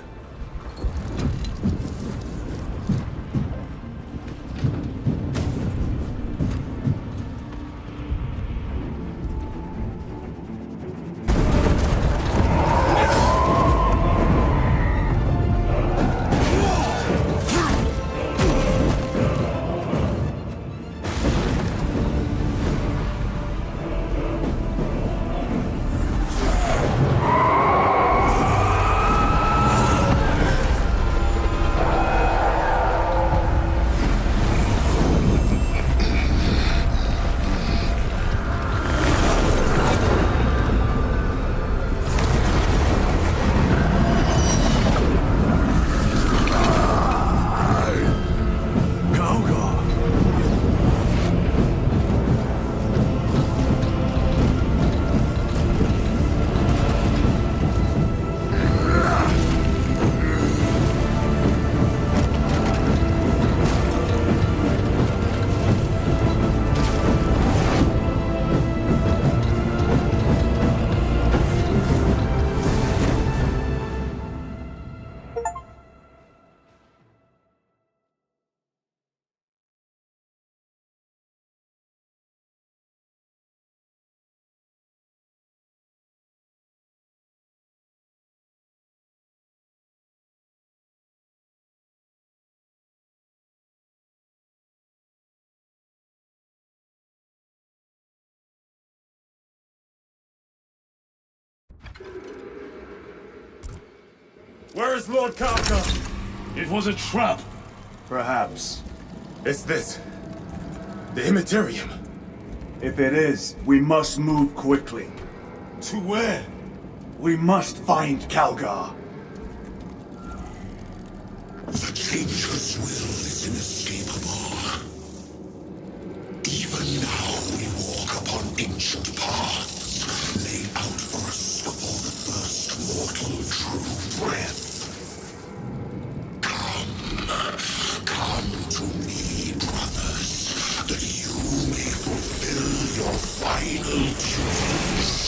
Where is Lord Kalka? It was a trap. Perhaps. It's this. The Immaterium. If it is, we must move quickly. To where? We must find Kalgar. The Changer's will is inescapable. Even now we walk upon ancient paths, laid out for us before the first mortal true breath. Come to me, brothers, that you may fulfill your final duties.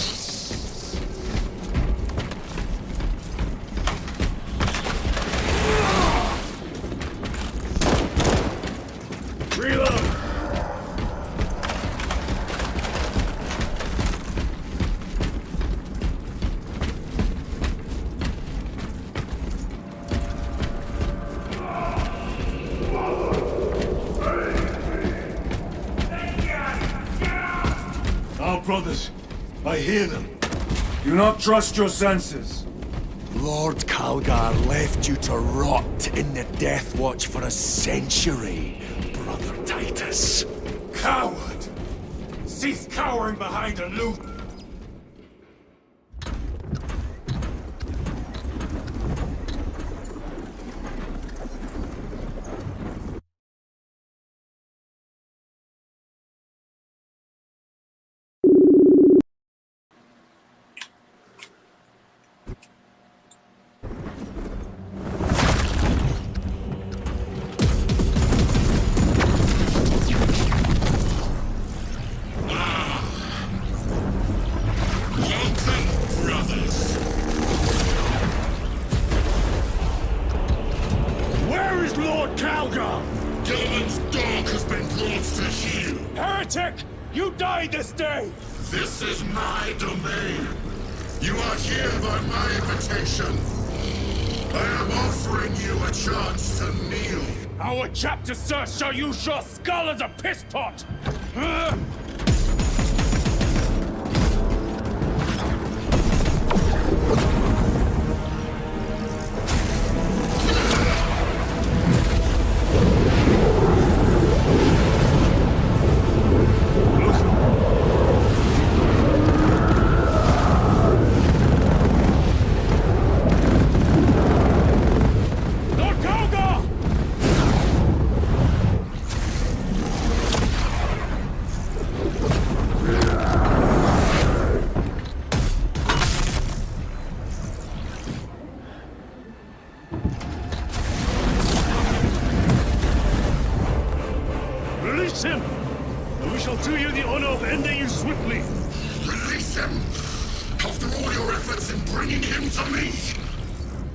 Reload! Our brothers, I hear them. Do not trust your senses. Lord Kalgar left you to rot in the Death Watch for a century, Brother Titus. Coward! Cease cowering behind a loot! You died this day! This is my domain. You are here by my invitation. I am offering you a chance to kneel. Our chapter, sir, shall use your skull as a piss pot! Release him! And we shall do you the honor of ending you swiftly! Release him! After all your efforts in bringing him to me!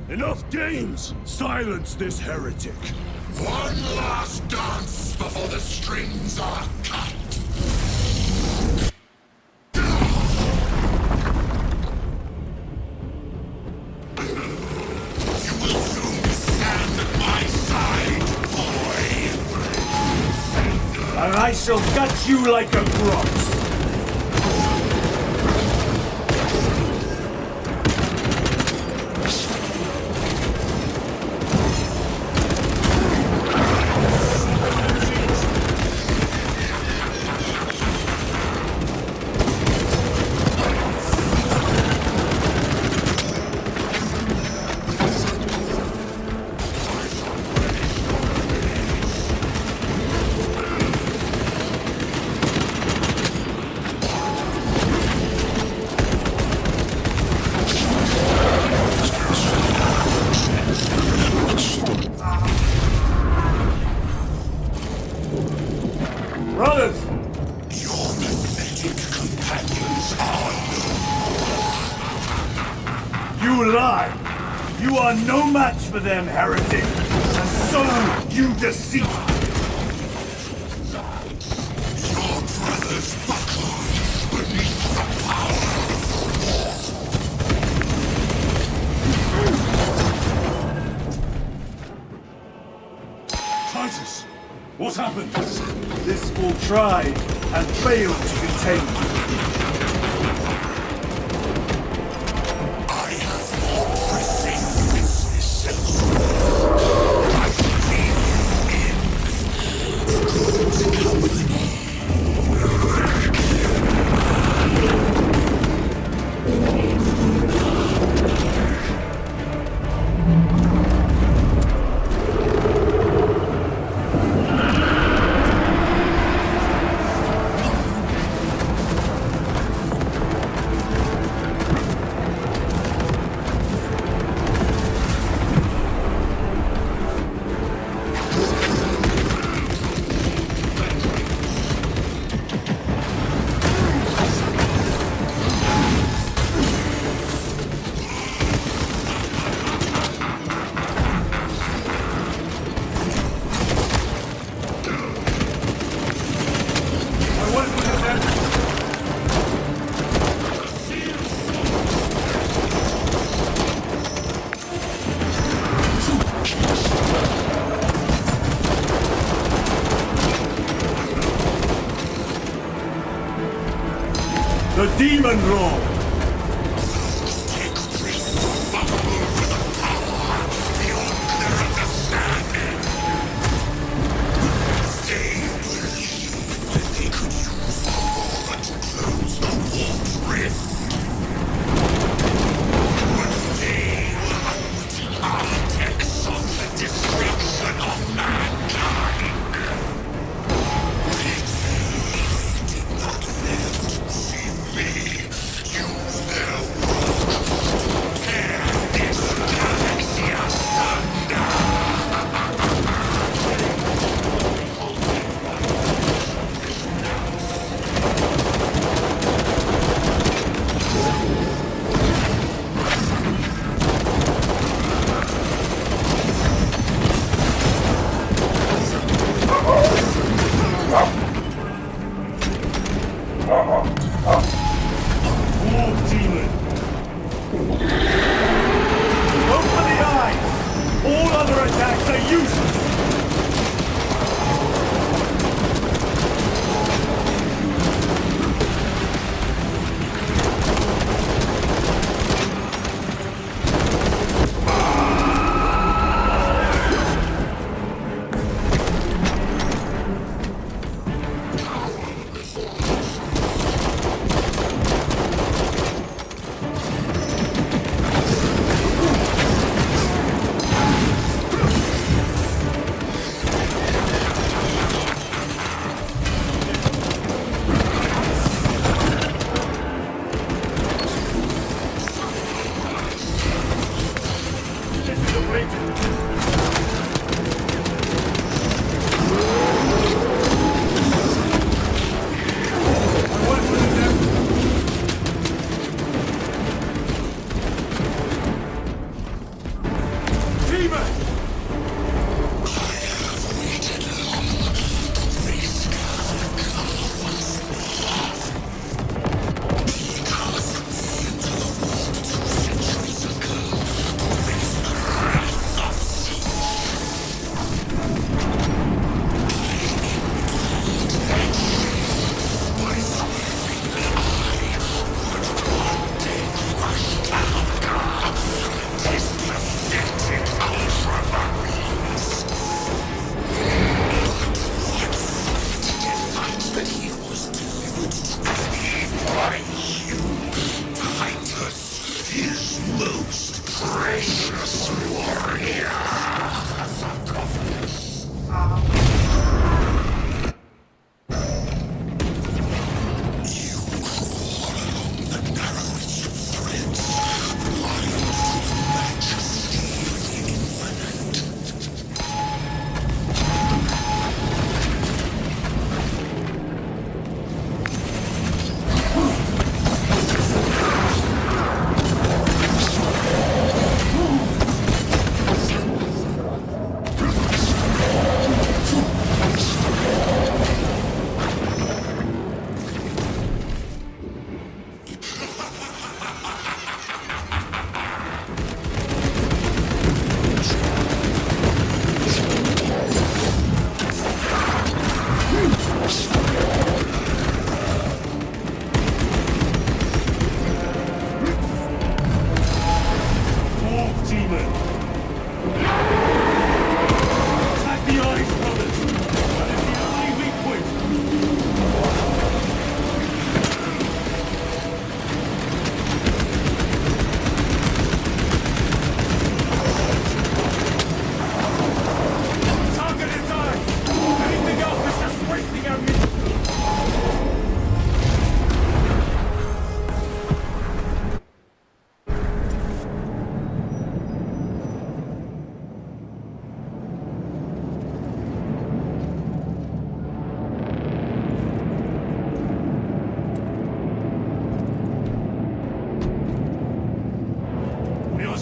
Enough games! Silence this heretic! One last dance before the strings are cut! You will soon stand at my side, boy! And I shall gut you like a grox! Brothers! Your pathetic companions are You lie! You are no match for them, heretic! And so you deceive! your brothers buckle beneath the power Titus! What happened? This fool tried and failed to contain you. I have more pressing business demon roll!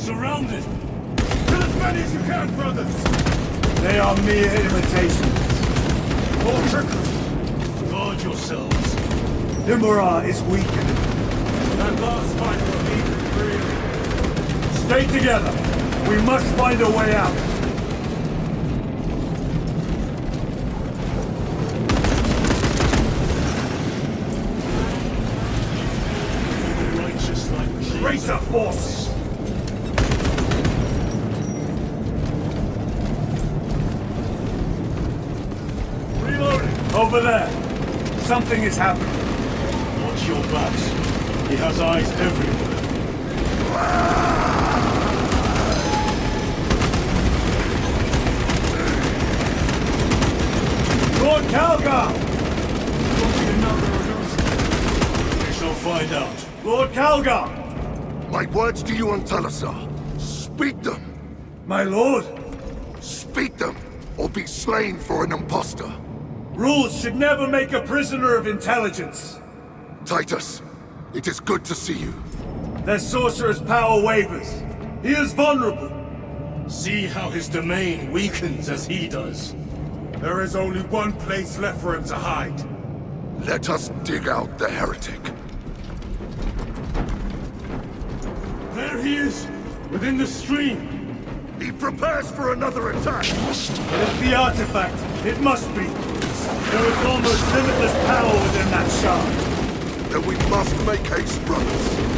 Surrounded! Kill as many as you can, brothers! They are mere imitations. More trickery. Guard yourselves. Imura is weakened. That last fight will be free. Stay together. We must find a way out. Traitor forces! Reloading! Over there! Something is happening. Watch your backs. He has eyes everywhere. Lord Calgar! We shall find out. Lord Calgar! My words to you on Talasar. Speak them. My lord? Speak them, or be slain for an impostor. Rules should never make a prisoner of intelligence. Titus, it is good to see you. Their sorcerer's power wavers. He is vulnerable. See how his domain weakens as he does. There is only one place left for him to hide. Let us dig out the heretic. There he is, within the stream. He prepares for another attack. It is the artifact. It must be. There is almost limitless power within that shard. Then we must make haste, brothers.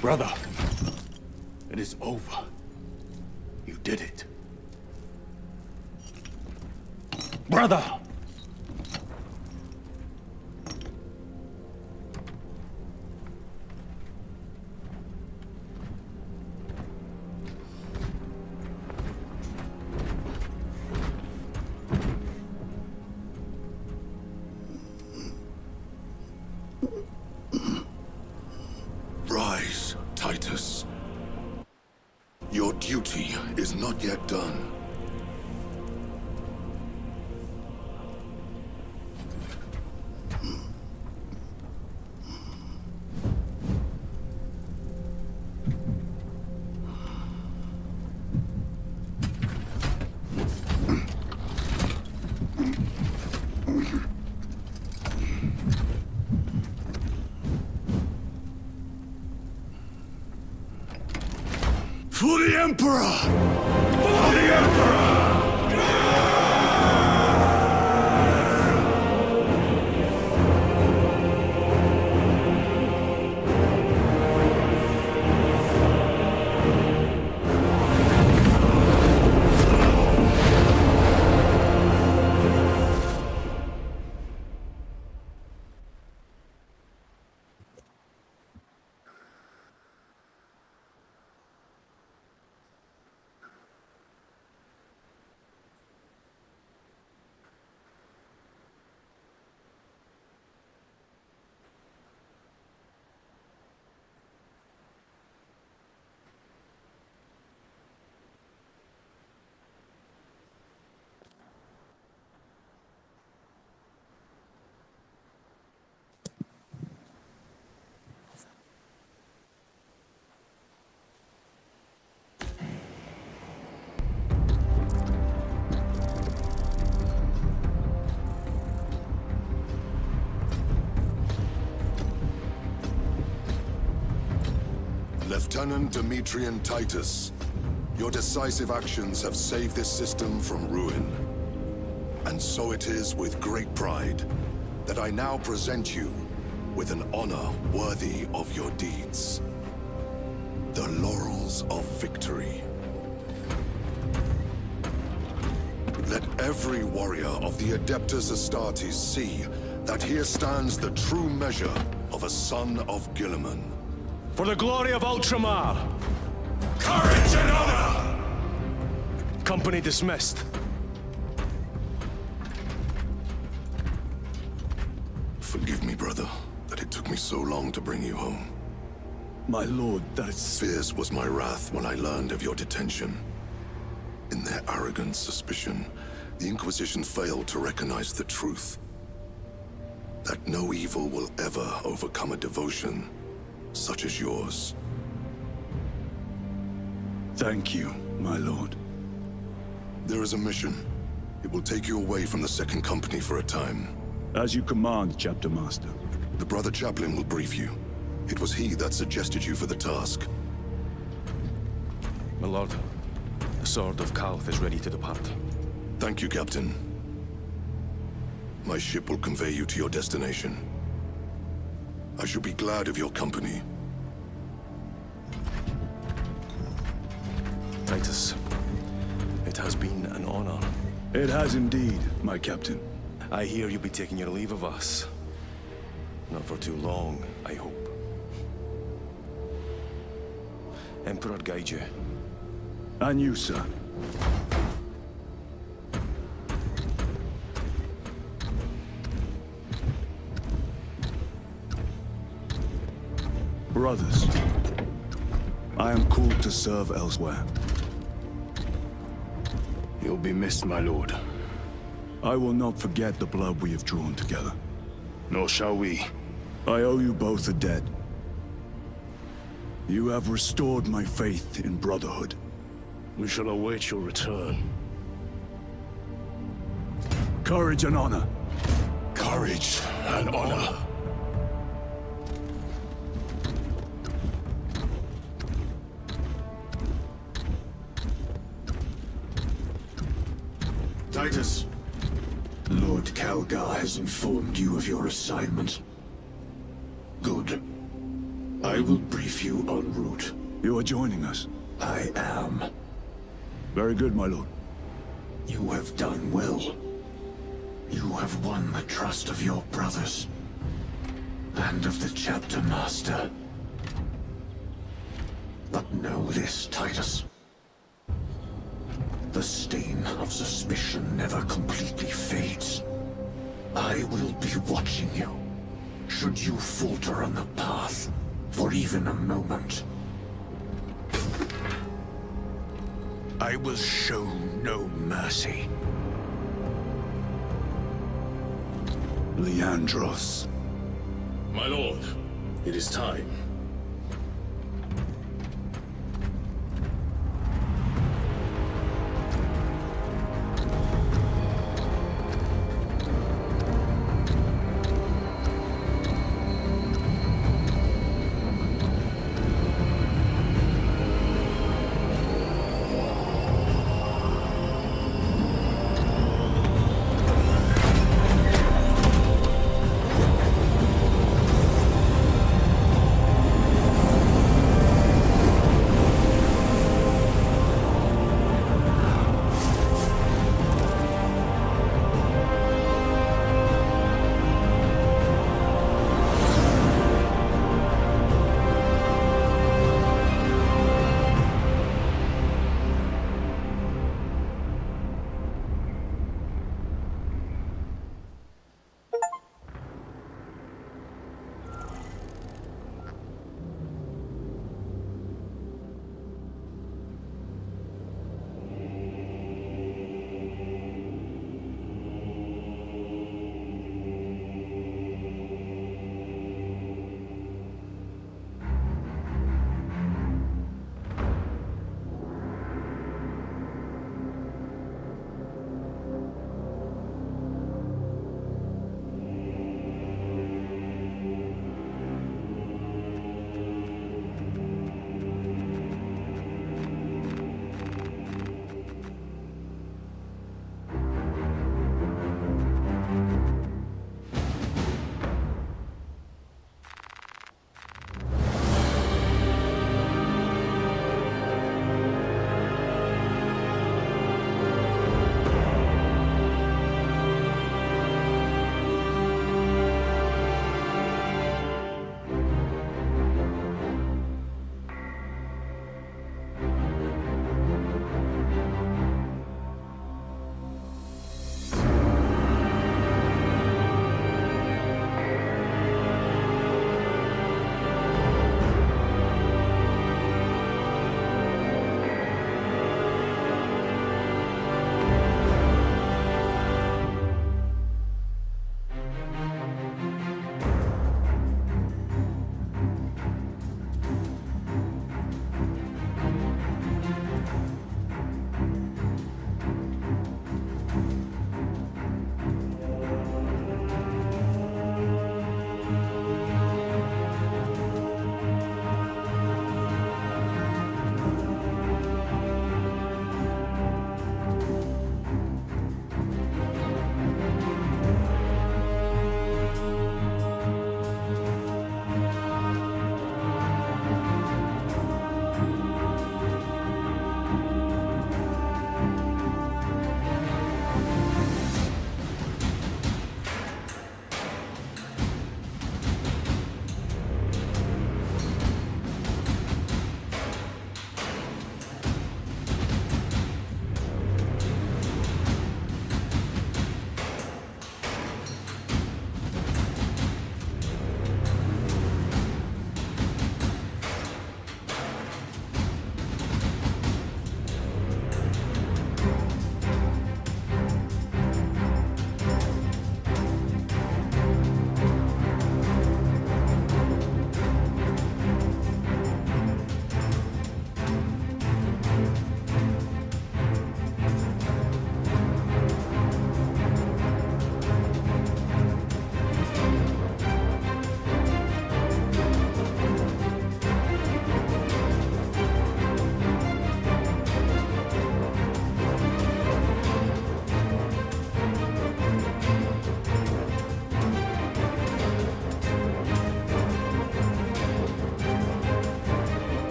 Brother, it is over. You did it. Brother! Rise, Titus. Your duty is not yet done. For the Emperor! For the Emperor! Lieutenant Demetrian Titus, your decisive actions have saved this system from ruin. And so it is with great pride that I now present you with an honor worthy of your deeds. The Laurels of Victory. Let every warrior of the Adeptus Astartes see that here stands the true measure of a son of Guilliman. For the glory of Ultramar! Courage and honor! Company dismissed. Forgive me, brother, that it took me so long to bring you home. My lord, that's... Fierce was my wrath when I learned of your detention. In their arrogant suspicion, the Inquisition failed to recognize the truth. That no evil will ever overcome a devotion such as yours. Thank you, my lord. There is a mission. It will take you away from the Second Company for a time. As you command, Chapter Master. The Brother Chaplain will brief you. It was he that suggested you for the task. My lord, the Sword of Kalth is ready to depart. Thank you, Captain. My ship will convey you to your destination. I shall be glad of your company. Titus, it has been an honor. It has indeed, my captain. I hear you'll be taking your leave of us. Not for too long, I hope. Emperor guide you. And you, sir. Brothers, I am called to serve elsewhere. You'll be missed, my lord. I will not forget the blood we have drawn together. Nor shall we. I owe you both a debt. You have restored my faith in brotherhood. We shall await your return. Courage and honor. Courage and honor. Titus, Lord Calgar has informed you of your assignment. Good. I will brief you en route. You are joining us? I am. Very good, my lord. You have done well. You have won the trust of your brothers. And of the Chapter Master. But know this, Titus. The stain of suspicion never completely fades. I will be watching you, should you falter on the path for even a moment. I will show no mercy. Leandros. My lord, it is time.